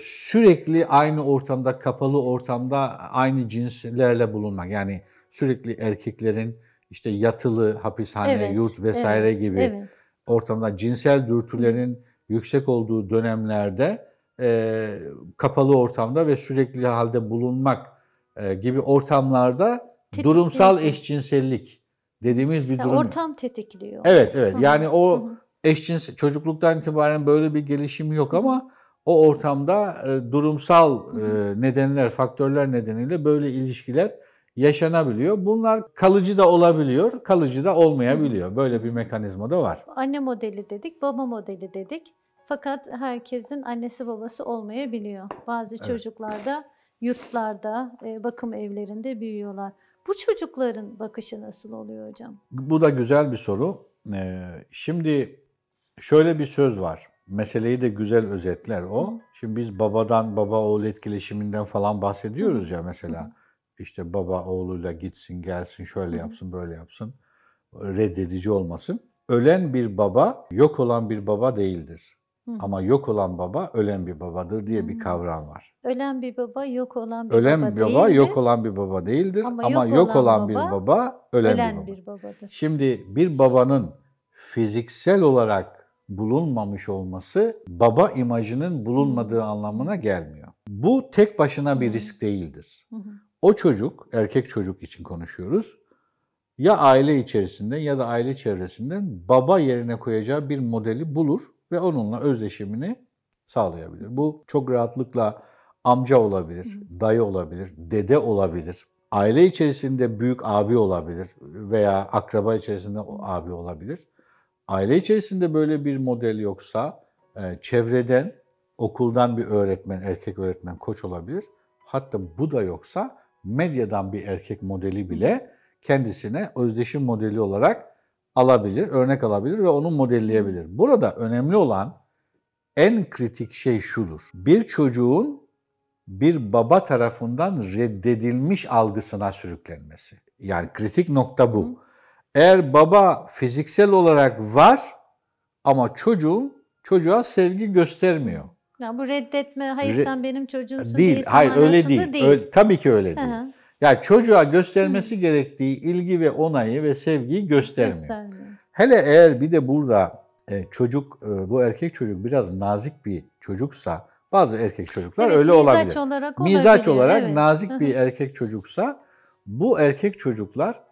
sürekli aynı ortamda, kapalı ortamda aynı cinslerle bulunmak. Yani sürekli erkeklerin işte yatılı, hapishane, yurt vesaire gibi ortamda cinsel dürtülerin yüksek olduğu dönemlerde kapalı ortamda ve sürekli halde bulunmak gibi ortamlarda durumsal eşcinsellik dediğimiz bir durum. Ortam tetikliyor. Evet. Yani o eşcinsel çocukluktan itibaren böyle bir gelişim yok ama o ortamda durumsal nedenler, faktörler nedeniyle böyle ilişkiler yaşanabiliyor. Bunlar kalıcı da olabiliyor, kalıcı da olmayabiliyor. Böyle bir mekanizma da var. Anne modeli dedik, baba modeli dedik. Fakat herkesin annesi babası olmayabiliyor. Bazı çocuklar da yurtlarda, bakım evlerinde büyüyorlar. Bu çocukların bakışı nasıl oluyor hocam? Bu da güzel bir soru. Şimdi şöyle bir söz var. Meseleyi de güzel özetler o. Şimdi biz babadan baba oğul etkileşiminden falan bahsediyoruz ya mesela. İşte baba oğluyla gitsin, gelsin, şöyle yapsın, böyle yapsın. Reddedici olmasın. Ölen bir baba yok olan bir baba değildir. Ama yok olan baba ölen bir babadır diye bir kavram var. Ölen bir baba yok olan bir ölen baba bir baba değildir. yok olan bir baba değildir. Ama yok olan bir baba ölen bir babadır. Şimdi bir babanın fiziksel olarak bulunmamış olması baba imajının bulunmadığı anlamına gelmiyor. Bu tek başına bir risk değildir. O çocuk, erkek çocuk için konuşuyoruz, ya aile içerisinde ya da aile çevresinden baba yerine koyacağı bir modeli bulur ve onunla özdeşimini sağlayabilir. Bu çok rahatlıkla amca olabilir, dayı olabilir, dede olabilir. Aile içerisinde büyük abi olabilir veya akraba içerisinde abi olabilir. Aile içerisinde böyle bir model yoksa çevreden, okuldan bir öğretmen, erkek öğretmen, koç olabilir. Hatta bu da yoksa medyadan bir erkek modeli bile kendisine özdeşim modeli olarak alabilir, örnek alabilir ve onu modelleyebilir. Burada önemli olan en kritik şey şudur. Bir çocuğun bir baba tarafından reddedilmiş algısına sürüklenmesi. Yani kritik nokta bu. Eğer baba fiziksel olarak var ama çocuğa sevgi göstermiyor. Ya bu reddetme, hayır sen benim çocuğumsun değil. değilsin Hayır öyle manasında değil. Öyle, tabii ki öyle değil. Hı-hı. Yani çocuğa göstermesi gerektiği ilgi ve onayı ve sevgiyi göstermiyor. Hele eğer bir de burada bu erkek çocuk biraz nazik bir çocuksa, bazı erkek çocuklar evet, öyle olabilir. Mizaç olarak evet. nazik bir erkek çocuksa, bu erkek çocuklar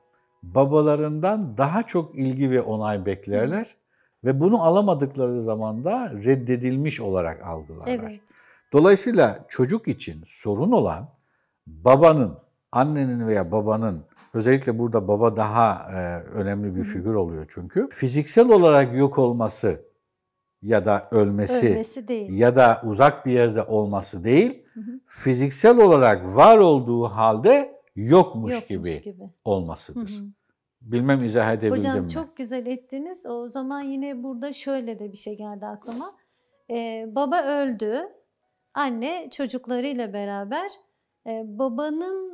babalarından daha çok ilgi ve onay beklerler ve bunu alamadıkları zaman da reddedilmiş olarak algılarlar. Evet. Dolayısıyla çocuk için sorun olan babanın, annenin veya babanın, özellikle burada baba daha önemli bir figür oluyor çünkü, fiziksel olarak yok olması ya da ölmesi ya da uzak bir yerde olması değil, fiziksel olarak var olduğu halde yokmuş gibi olmasıdır. Bilmem izah edebildim mi? Hocam çok güzel ettiniz. O zaman yine burada şöyle de bir şey geldi aklıma. Baba öldü. Anne çocuklarıyla beraber babanın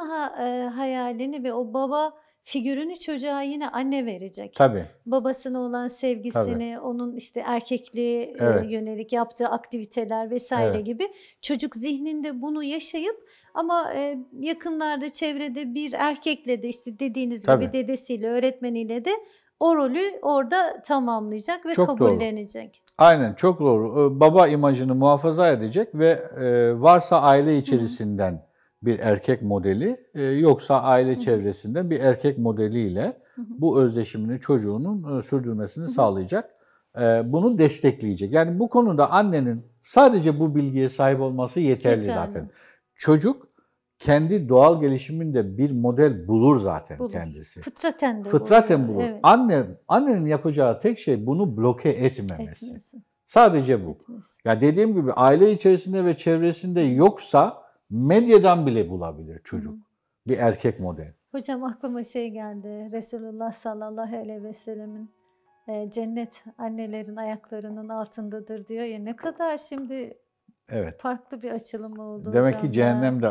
hayalini ve o baba figürünü çocuğa yine anne verecek. Tabii. Babasına olan sevgisini, onun işte erkekliğe yönelik yaptığı aktiviteler vesaire gibi. Çocuk zihninde bunu yaşayıp ama yakınlarda, çevrede bir erkekle de işte dediğiniz gibi dedesiyle, öğretmeniyle de o rolü orada tamamlayacak ve çok kabullenecek. Doğru. Aynen, çok doğru. Baba imajını muhafaza edecek ve varsa aile içerisinden bir erkek modeli, yoksa aile çevresinden bir erkek modeliyle bu özdeşimini çocuğunun sürdürmesini sağlayacak. Bunu destekleyecek. Yani bu konuda annenin sadece bu bilgiye sahip olması yeterli zaten. Çocuk kendi doğal gelişiminde bir model bulur zaten kendisi. Fıtraten bulur. Evet. Annenin yapacağı tek şey bunu bloke etmemesi. Sadece bu. Ya dediğim gibi aile içerisinde ve çevresinde yoksa medyadan bile bulabilir çocuk. Bir erkek model. Hocam aklıma şey geldi. Resulullah sallallahu aleyhi ve sellemin cennet annelerin ayaklarının altındadır diyor ya, ne kadar şimdi farklı bir açılım oldu. Demek ki cehennem de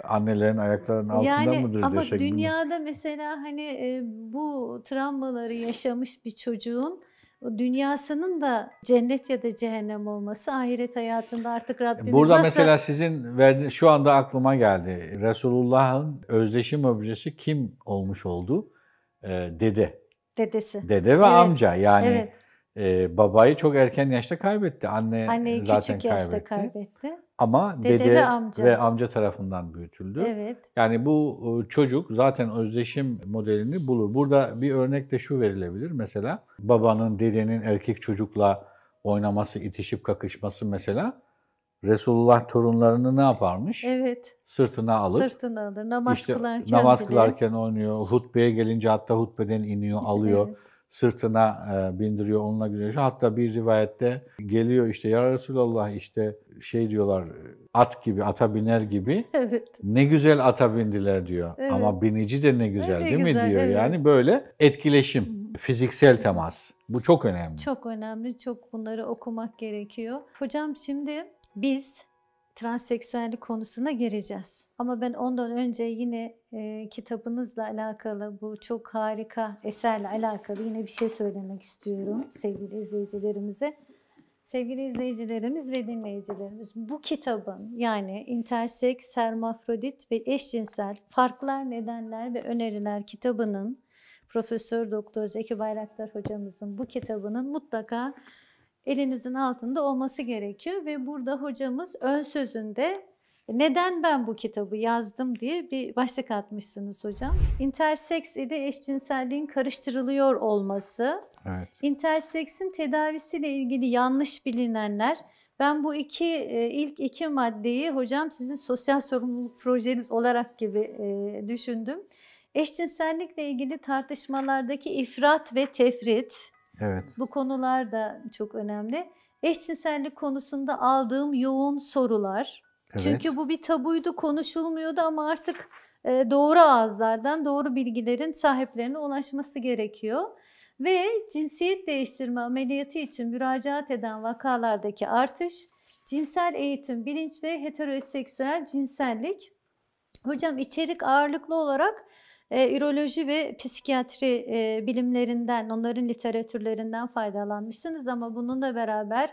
annelerin ayaklarının altında mıdır ama desek? Ama dünyada mesela hani bu travmaları yaşamış bir çocuğun dünyasının da cennet ya da cehennem olması, ahiret hayatında artık Rabbimiz burada mesela sizin verdiğiniz, şu anda aklıma geldi. Resulullah'ın özdeşim objesi kim olmuş oldu? Dedesi. Dede ve amca. Yani babayı çok erken yaşta kaybetti. Anneyi zaten küçük yaşta kaybetti. Ama dede ve amca tarafından büyütüldü. Evet. Yani bu çocuk zaten özdeşim modelini bulur. Burada bir örnek de şu verilebilir. Mesela babanın, dedenin erkek çocukla oynaması, itişip kakışması mesela. Resulullah torunlarını ne yaparmış? Sırtına alır. Namaz kılarken oynuyor. Hutbeye gelince hatta hutbeden iniyor, alıyor. Sırtına bindiriyor, onunla gidiyor. Hatta bir rivayette geliyor işte, ya Resulallah işte diyorlar, at gibi, ata biner gibi. Ne güzel ata bindiler diyor. Ama binici de ne güzel değil mi diyor. Yani böyle etkileşim, fiziksel temas. Bu çok önemli. Çok önemli. Çok bunları okumak gerekiyor. Hocam şimdi biz transseksüellik konusuna gireceğiz. Ama ben ondan önce yine kitabınızla alakalı, bu çok harika eserle alakalı yine bir şey söylemek istiyorum sevgili izleyicilerimize. Sevgili izleyicilerimiz ve dinleyicilerimiz, bu kitabın yani İnterseks, Hermafrodit ve Eşcinsel Farklar, Nedenler ve Öneriler kitabının Profesör Doktor Zeki Bayraktar hocamızın bu kitabının mutlaka elinizin altında olması gerekiyor ve burada hocamız ön sözünde neden ben bu kitabı yazdım diye bir başlık atmışsınız hocam. İnterseks ile eşcinselliğin karıştırılıyor olması, interseksin tedavisiyle ilgili yanlış bilinenler. Ben bu ilk iki maddeyi hocam sizin sosyal sorumluluk projeniz olarak gibi düşündüm. Eşcinsellikle ilgili tartışmalardaki ifrat ve tefrit. Bu konular da çok önemli. Eşcinsellik konusunda aldığım yoğun sorular. Evet. Çünkü bu bir tabuydu, konuşulmuyordu ama artık doğru ağızlardan doğru bilgilerin sahiplerine ulaşması gerekiyor. Ve cinsiyet değiştirme ameliyatı için müracaat eden vakalardaki artış, cinsel eğitim, bilinç ve heteroseksüel cinsellik. Hocam içerik ağırlıklı olarak üroloji ve psikiyatri bilimlerinden, onların literatürlerinden faydalanmışsınız ama bununla beraber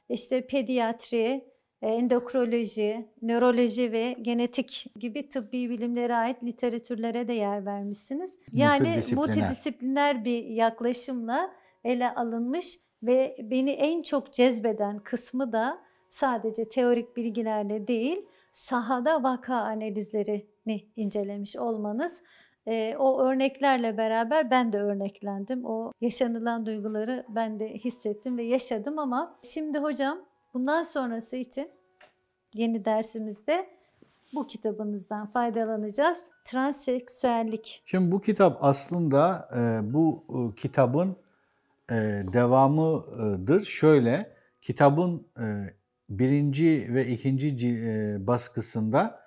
işte pediatri, endokrinoloji, nöroloji ve genetik gibi tıbbi bilimlere ait literatürlere de yer vermişsiniz. Yani multidisipliner bir yaklaşımla ele alınmış ve beni en çok cezbeden kısmı da sadece teorik bilgilerle değil, sahada vaka analizlerini incelemiş olmanız. O örneklerle beraber ben de örneklendim. O yaşanılan duyguları ben de hissettim ve yaşadım ama şimdi hocam bundan sonrası için yeni dersimizde bu kitabınızdan faydalanacağız. Transseksüellik. Şimdi bu kitap aslında bu kitabın devamıdır. Şöyle, kitabın birinci ve ikinci baskısında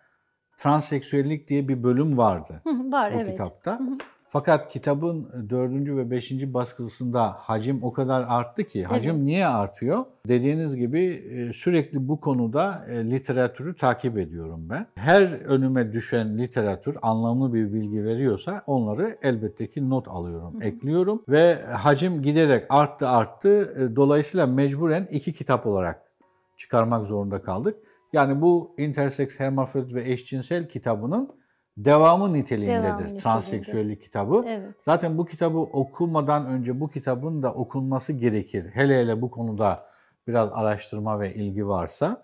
transseksüellik diye bir bölüm vardı. Var, bu evet. kitapta. Fakat kitabın 4. ve 5. baskısında hacim o kadar arttı ki, hacim niye artıyor? Dediğiniz gibi sürekli bu konuda literatürü takip ediyorum ben. Her önüme düşen literatür anlamlı bir bilgi veriyorsa onları elbette ki not alıyorum, ekliyorum ve hacim giderek arttı. Dolayısıyla mecburen 2 kitap olarak çıkarmak zorunda kaldık. Yani bu Intersex, Hermafrodit ve Eşcinsel kitabının devamı niteliğindedir. Transseksüellik kitabı. Evet. Zaten bu kitabı okumadan önce bu kitabın da okunması gerekir. Hele bu konuda biraz araştırma ve ilgi varsa.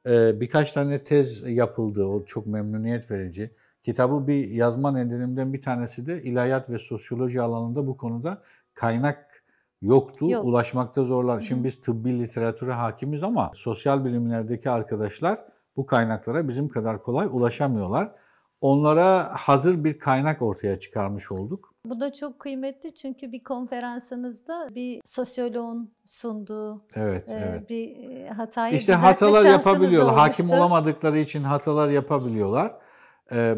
Birkaç tane tez yapıldı. O çok memnuniyet verici. Kitabı bir yazma nedenimden bir tanesi de ilahiyat ve sosyoloji alanında bu konuda kaynak yoktu. Ulaşmakta zorlar. Şimdi biz tıbbi literatüre hakimiz ama sosyal bilimlerdeki arkadaşlar bu kaynaklara bizim kadar kolay ulaşamıyorlar. Onlara hazır bir kaynak ortaya çıkarmış olduk. Bu da çok kıymetli çünkü bir konferansınızda bir sosyoloğun sunduğu bir hatayı İşte düzeltme hatalar yapabiliyorlar. olmuştu. Hakim olamadıkları için hatalar yapabiliyorlar.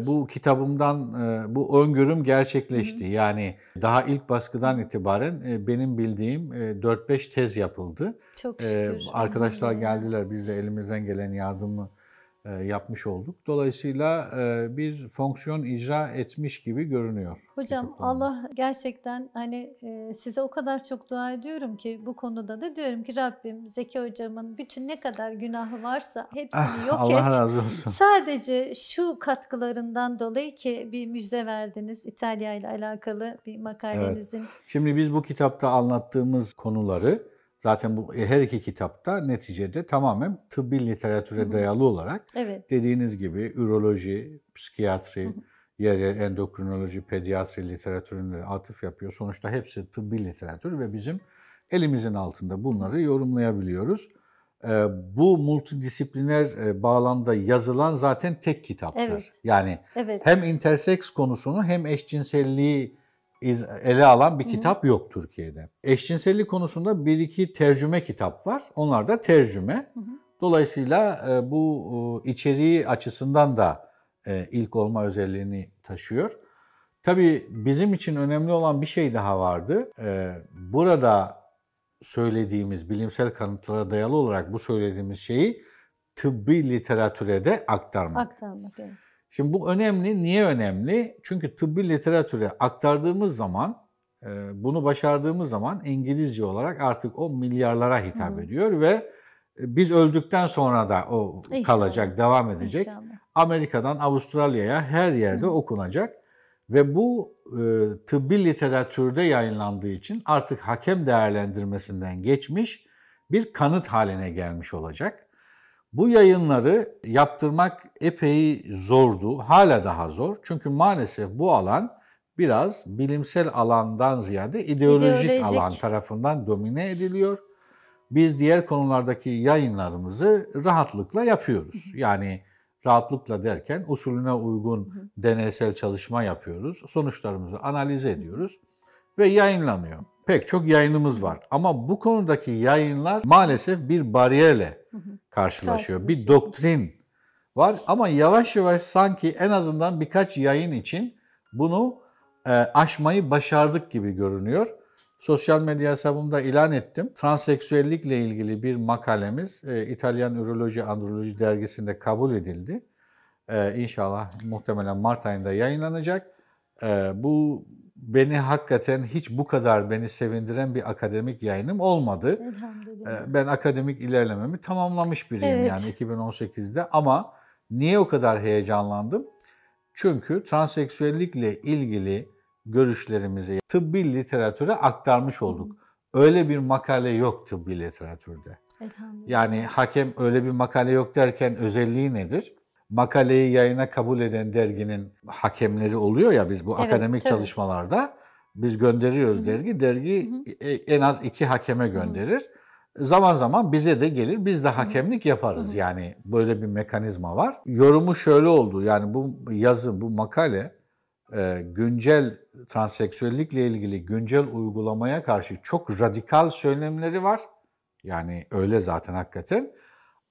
Bu kitabımdan bu öngörüm gerçekleşti. Yani daha ilk baskıdan itibaren benim bildiğim 4-5 tez yapıldı. Çok şükür. Arkadaşlar geldiler, biz de elimizden gelen yardımı yapmış olduk. Dolayısıyla bir fonksiyon icra etmiş gibi görünüyor. Hocam Allah gerçekten size o kadar çok dua ediyorum ki bu konuda da diyorum ki Rabbim Zeki Hocam'ın bütün ne kadar günahı varsa hepsini yok Allah et. razı olsun. Sadece şu katkılarından dolayı ki bir müjde verdiniz. İtalya ile alakalı bir makalenizin. Evet. Şimdi biz bu kitapta anlattığımız konuları zaten bu her iki kitapta neticede tamamen tıbbi literatüre dayalı olarak dediğiniz gibi üroloji, psikiyatri, yer endokrinoloji, pediatri literatürüne atıf yapıyor. Sonuçta hepsi tıbbi literatür ve bizim elimizin altında bunları yorumlayabiliyoruz. Bu multidisipliner bağlamda yazılan zaten tek kitaptır. Yani hem interseks konusunu hem eşcinselliği ele alan bir kitap yok Türkiye'de. Eşcinsellik konusunda 1-2 tercüme kitap var. Onlar da tercüme. Dolayısıyla bu içeriği açısından da ilk olma özelliğini taşıyor. Tabii bizim için önemli olan bir şey daha vardı. Burada söylediğimiz bilimsel kanıtlara dayalı olarak bu söylediğimiz şeyi tıbbi literatüre de aktarmak. Evet. Şimdi bu önemli. Niye önemli? Çünkü tıbbi literatüre aktardığımız zaman, bunu başardığımız zaman İngilizce olarak artık o milyarlara hitap ediyor ve biz öldükten sonra da o kalacak, devam edecek. İnşallah. Amerika'dan Avustralya'ya her yerde okunacak ve bu tıbbi literatürde yayınlandığı için artık hakem değerlendirmesinden geçmiş bir kanıt haline gelmiş olacak. Bu yayınları yaptırmak epey zordu, hala daha zor. Çünkü maalesef bu alan biraz bilimsel alandan ziyade ideolojik alan tarafından domine ediliyor. Biz diğer konulardaki yayınlarımızı rahatlıkla yapıyoruz. Yani rahatlıkla derken usulüne uygun deneysel çalışma yapıyoruz. Sonuçlarımızı analiz ediyoruz ve yayınlanıyor. Pek çok yayınımız var ama bu konudaki yayınlar maalesef bir bariyerle karşılaşıyor. Bir doktrin var ama yavaş yavaş sanki en azından birkaç yayın için bunu aşmayı başardık gibi görünüyor. Sosyal medya hesabımda ilan ettim. Transseksüellikle ilgili bir makalemiz İtalyan Üroloji Androloji dergisinde kabul edildi. İnşallah muhtemelen Mart ayında yayınlanacak. Bu beni hakikaten hiç bu kadar beni sevindiren bir akademik yayınım olmadı. Ben akademik ilerlememi tamamlamış biriyim Evet. yani 2018'de ama niye o kadar heyecanlandım? Çünkü transseksüellikle ilgili görüşlerimizi tıbbi literatüre aktarmış olduk. Öyle bir makale yok tıbbi literatürde. Yani hakem öyle bir makale yok derken özelliği nedir? Makaleyi yayına kabul eden derginin hakemleri oluyor ya biz bu akademik çalışmalarda biz gönderiyoruz dergi en az 2 hakeme gönderir. Zaman zaman bize de gelir biz de hakemlik yaparız yani böyle bir mekanizma var. Yorumu şöyle oldu yani bu yazı bu makale güncel transseksüellikle ilgili güncel uygulamaya karşı çok radikal söylemleri var. Yani öyle zaten hakikaten.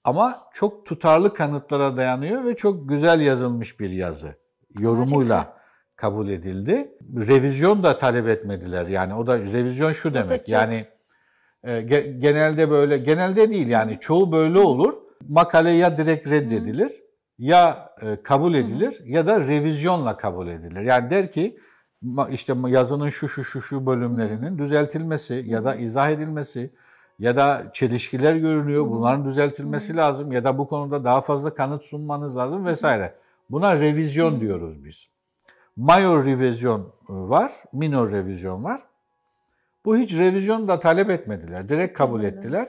Ama çok tutarlı kanıtlara dayanıyor ve çok güzel yazılmış bir yazı. Yorumuyla kabul edildi. Revizyon da talep etmediler. Yani o da revizyon şu demek. Yani genelde böyle, genelde değil yani çoğu böyle olur. Makale ya direkt reddedilir ya kabul edilir ya da revizyonla kabul edilir. Yani der ki işte yazının şu bölümlerinin düzeltilmesi ya da izah edilmesi ya da çelişkiler görünüyor, bunların düzeltilmesi lazım ya da bu konuda daha fazla kanıt sunmanız lazım vesaire. Buna revizyon diyoruz biz. Major revizyon var, minor revizyon var. Bu hiç revizyon da talep etmediler, direkt kabul ettiler.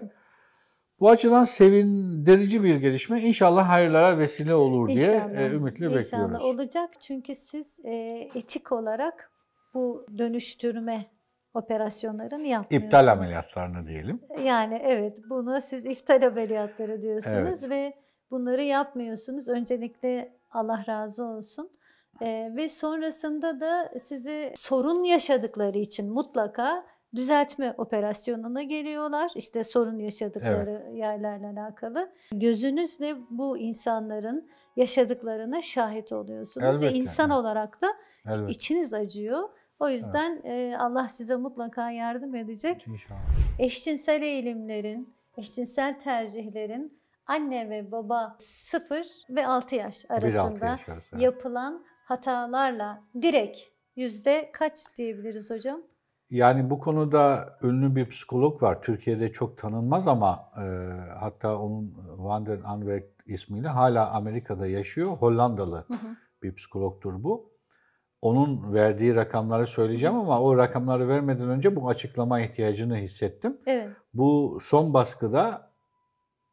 Bu açıdan sevindirici bir gelişme. İnşallah hayırlara vesile olur diye ümitle bekliyoruz. İnşallah olacak çünkü siz etik olarak bu dönüştürme operasyonlarını yapmıyorsunuz. İptal ameliyatlarını diyelim. Yani evet bunu siz iptal ameliyatları diyorsunuz ve bunları yapmıyorsunuz. Öncelikle Allah razı olsun. Ve sonrasında da size sorun yaşadıkları için mutlaka düzeltme operasyonuna geliyorlar. İşte sorun yaşadıkları yerlerle alakalı. Gözünüzle bu insanların yaşadıklarına şahit oluyorsunuz. Ve insan olarak da içiniz acıyor. O yüzden Allah size mutlaka yardım edecek. İnşallah. Eşcinsel eğilimlerin, eşcinsel tercihlerin anne ve baba 0 ve 6 yaş arasında yapılan hatalarla direkt yüzde kaç diyebiliriz hocam? Yani bu konuda ünlü bir psikolog var. Türkiye'de çok tanınmaz ama hatta onun Van den Anwerk ismiyle hala Amerika'da yaşıyor. Hollandalı bir psikologtur bu. Onun verdiği rakamları söyleyeceğim ama o rakamları vermeden önce bu açıklama ihtiyacını hissettim. Evet. Bu son baskıda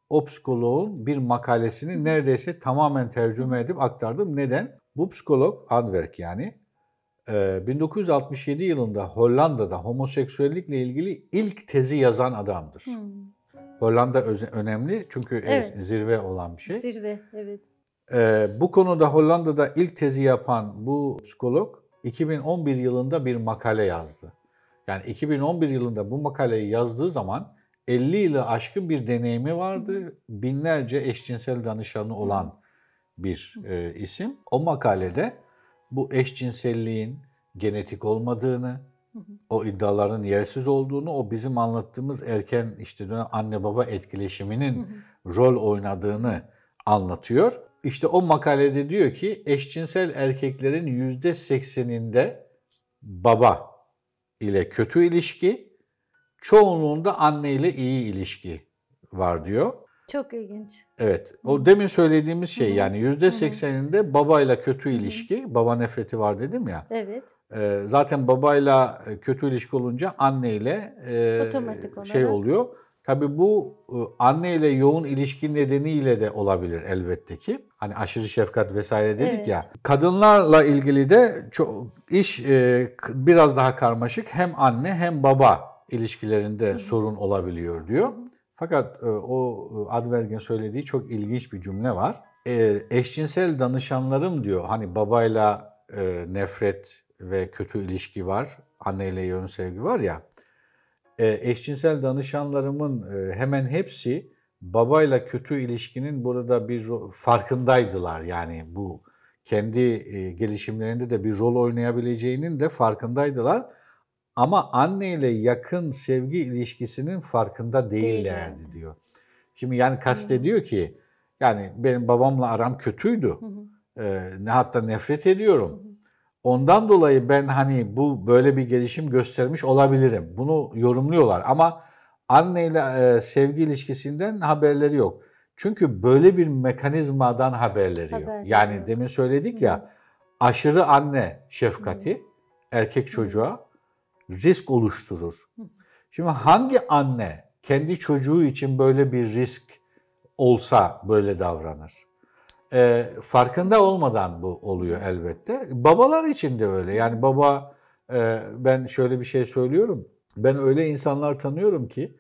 o psikoloğun bir makalesini neredeyse tamamen tercüme edip aktardım. Neden? Bu psikolog, Anwerk yani, 1967 yılında Hollanda'da homoseksüellikle ilgili ilk tezi yazan adamdır. Hollanda önemli çünkü zirve olan bir şey. Zirve, evet. Bu konuda Hollanda'da ilk tezi yapan bu psikolog 2011 yılında bir makale yazdı. Yani 2011 yılında bu makaleyi yazdığı zaman 50 yılı aşkın bir deneyimi vardı. Binlerce eşcinsel danışanı olan bir isim. O makalede bu eşcinselliğin genetik olmadığını, o iddiaların yersiz olduğunu, o bizim anlattığımız erken işte anne baba etkileşiminin rol oynadığını anlatıyor. İşte o makalede diyor ki eşcinsel erkeklerin %80'inde baba ile kötü ilişki, çoğunluğunda anne ile iyi ilişki var diyor. Çok ilginç. Evet. O demin söylediğimiz şey yani %80'inde babayla kötü ilişki, baba nefreti var dedim ya. Evet. Zaten babayla kötü ilişki olunca anneyle otomatik olarak şey oluyor. Tabii bu anne ile yoğun ilişki nedeniyle de olabilir elbette ki. Hani aşırı şefkat vesaire dedik ya. Kadınlarla ilgili de iş biraz daha karmaşık. Hem anne hem baba ilişkilerinde sorun olabiliyor diyor. Fakat o Anwerk'in söylediği çok ilginç bir cümle var. Eşcinsel danışanlarım diyor hani babayla nefret ve kötü ilişki var. Anneyle yoğun sevgi var ya. Eşcinsel danışanlarımın hemen hepsi babayla kötü ilişkinin burada bir farkındaydılar. Yani bu kendi gelişimlerinde de bir rol oynayabileceğinin de farkındaydılar. Ama anneyle yakın sevgi ilişkisinin farkında değillerdi diyor. Şimdi yani kastediyor ki yani benim babamla aram kötüydü. Hatta nefret ediyorum. Ondan dolayı ben hani bu böyle bir gelişim göstermiş olabilirim. Bunu yorumluyorlar ama anneyle sevgi ilişkisinden haberleri yok. Çünkü böyle bir mekanizmadan haberleri yok. Yani demin söyledik ya, aşırı anne şefkati erkek çocuğa risk oluşturur. Şimdi hangi anne kendi çocuğu için böyle bir risk olsa böyle davranır? Farkında olmadan bu oluyor elbette. Babalar için de öyle. Yani baba, ben şöyle bir şey söylüyorum. Ben öyle insanlar tanıyorum ki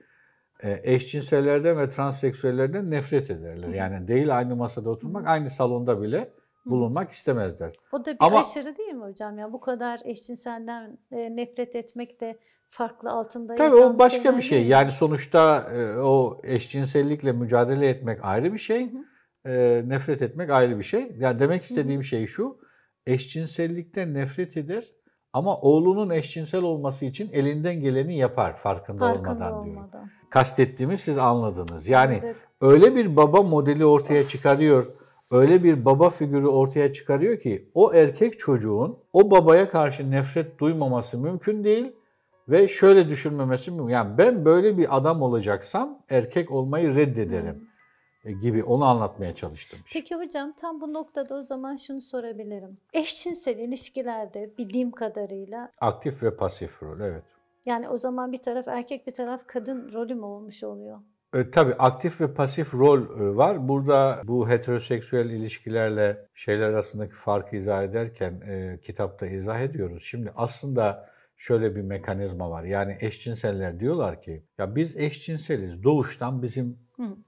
eşcinsellerden ve transseksüellerden nefret ederler. Yani değil aynı masada oturmak, aynı salonda bile bulunmak istemezler. O da bir aşırı değil mi hocam? Ya bu kadar eşcinselden nefret etmek de farklı altında tabii o başka bir şey. Yani sonuçta o eşcinsellikle mücadele etmek ayrı bir şey. Nefret etmek ayrı bir şey. Yani demek istediğim şey şu: eşcinsellikten nefret eder ama oğlunun eşcinsel olması için elinden geleni yapar farkında olmadan diyor. Kastettiğimi siz anladınız. Yani öyle bir baba modeli ortaya çıkarıyor, öyle bir baba figürü ortaya çıkarıyor ki o erkek çocuğun o babaya karşı nefret duymaması mümkün değil ve şöyle düşünmemesi mümkün. Yani ben böyle bir adam olacaksam erkek olmayı reddederim gibi, onu anlatmaya çalıştım. Peki hocam, tam bu noktada o zaman şunu sorabilirim. Eşcinsel ilişkilerde bildiğim kadarıyla aktif ve pasif rol, evet. Yani o zaman bir taraf erkek, bir taraf kadın rolü mü olmuş oluyor? Tabii aktif ve pasif rol var. Burada bu heteroseksüel ilişkilerle şeyler arasındaki farkı izah ederken kitapta izah ediyoruz. Şimdi aslında şöyle bir mekanizma var. Yani eşcinseller diyorlar ki ya biz eşcinseliz. Doğuştan bizim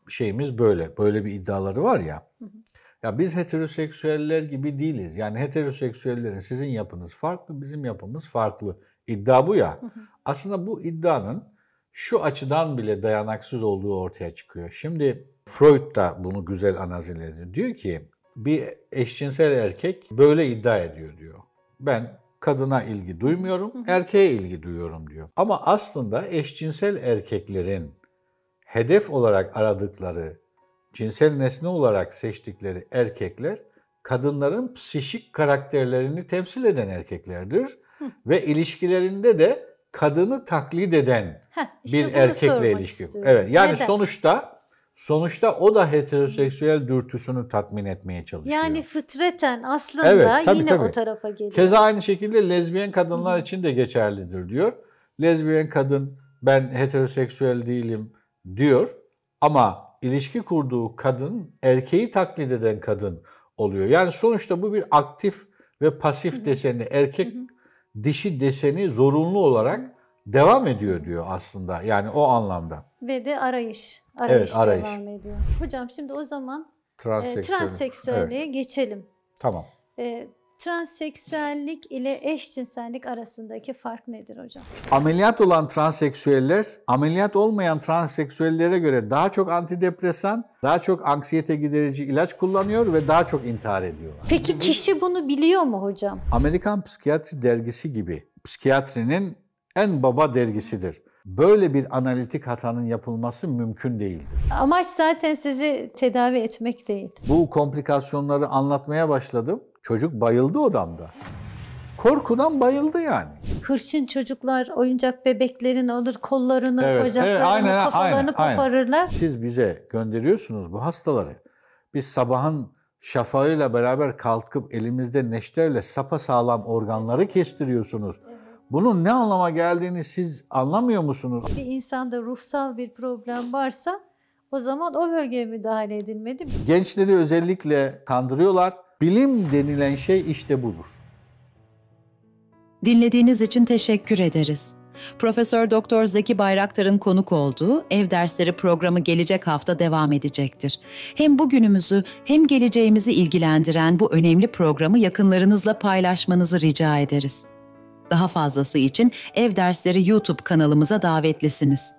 şeyimiz böyle. Böyle bir iddiaları var ya. Ya biz heteroseksüeller gibi değiliz. Yani heteroseksüellerin sizin yapınız farklı, bizim yapımız farklı. İddia bu ya. Aslında bu iddianın şu açıdan bile dayanaksız olduğu ortaya çıkıyor. Şimdi Freud da bunu güzel analiz ediyor. Diyor ki bir eşcinsel erkek böyle iddia ediyor diyor. Ben kadına ilgi duymuyorum, erkeğe ilgi duyuyorum diyor. Ama aslında eşcinsel erkeklerin hedef olarak aradıkları, cinsel nesne olarak seçtikleri erkekler kadınların psişik karakterlerini temsil eden erkeklerdir. Ve ilişkilerinde de kadını taklit eden bir erkekle ilişki. Evet, yani neden? Sonuçta o da heteroseksüel dürtüsünü tatmin etmeye çalışıyor. Yani fıtraten aslında tabii. O tarafa geliyor. Keza aynı şekilde lezbiyen kadınlar için de geçerlidir diyor. Lezbiyen kadın ben heteroseksüel değilim diyor ama ilişki kurduğu kadın erkeği taklit eden kadın oluyor. Yani sonuçta bu bir aktif ve pasif deseni, erkek dişi deseni zorunlu olarak devam ediyor diyor aslında. Yani o anlamda. Ve de arayış devam ediyor. Hocam şimdi o zaman transseksüelliğe geçelim. Tamam. Transseksüellik ile eşcinsellik arasındaki fark nedir hocam? Ameliyat olan transseksüeller, ameliyat olmayan transseksüellere göre daha çok antidepresan, daha çok anksiyete giderici ilaç kullanıyor ve daha çok intihar ediyorlar. Peki kişi bunu biliyor mu hocam? Amerikan Psikiyatri Dergisi gibi psikiyatrinin en baba dergisidir. Böyle bir analitik hatanın yapılması mümkün değildir. Amaç zaten sizi tedavi etmek değil. Bu komplikasyonları anlatmaya başladım. Çocuk bayıldı odamda. Korkudan bayıldı yani. Hırçın çocuklar oyuncak bebeklerini alır, kollarını, bacaklarını, kafalarını koparırlar. Siz bize gönderiyorsunuz bu hastaları. Biz sabahın şafağıyla beraber kalkıp elimizde neşterle sapasağlam organları kestiriyorsunuz. Bunun ne anlama geldiğini siz anlamıyor musunuz? Bir insanda ruhsal bir problem varsa o zaman o bölgeye müdahale edilmeli. Gençleri özellikle kandırıyorlar. Bilim denilen şey işte budur. Dinlediğiniz için teşekkür ederiz. Profesör Doktor Zeki Bayraktar'ın konuk olduğu Ev Dersleri programı gelecek hafta devam edecektir. Hem bugünümüzü hem geleceğimizi ilgilendiren bu önemli programı yakınlarınızla paylaşmanızı rica ederiz. Daha fazlası için Ev Dersleri YouTube kanalımıza davetlisiniz.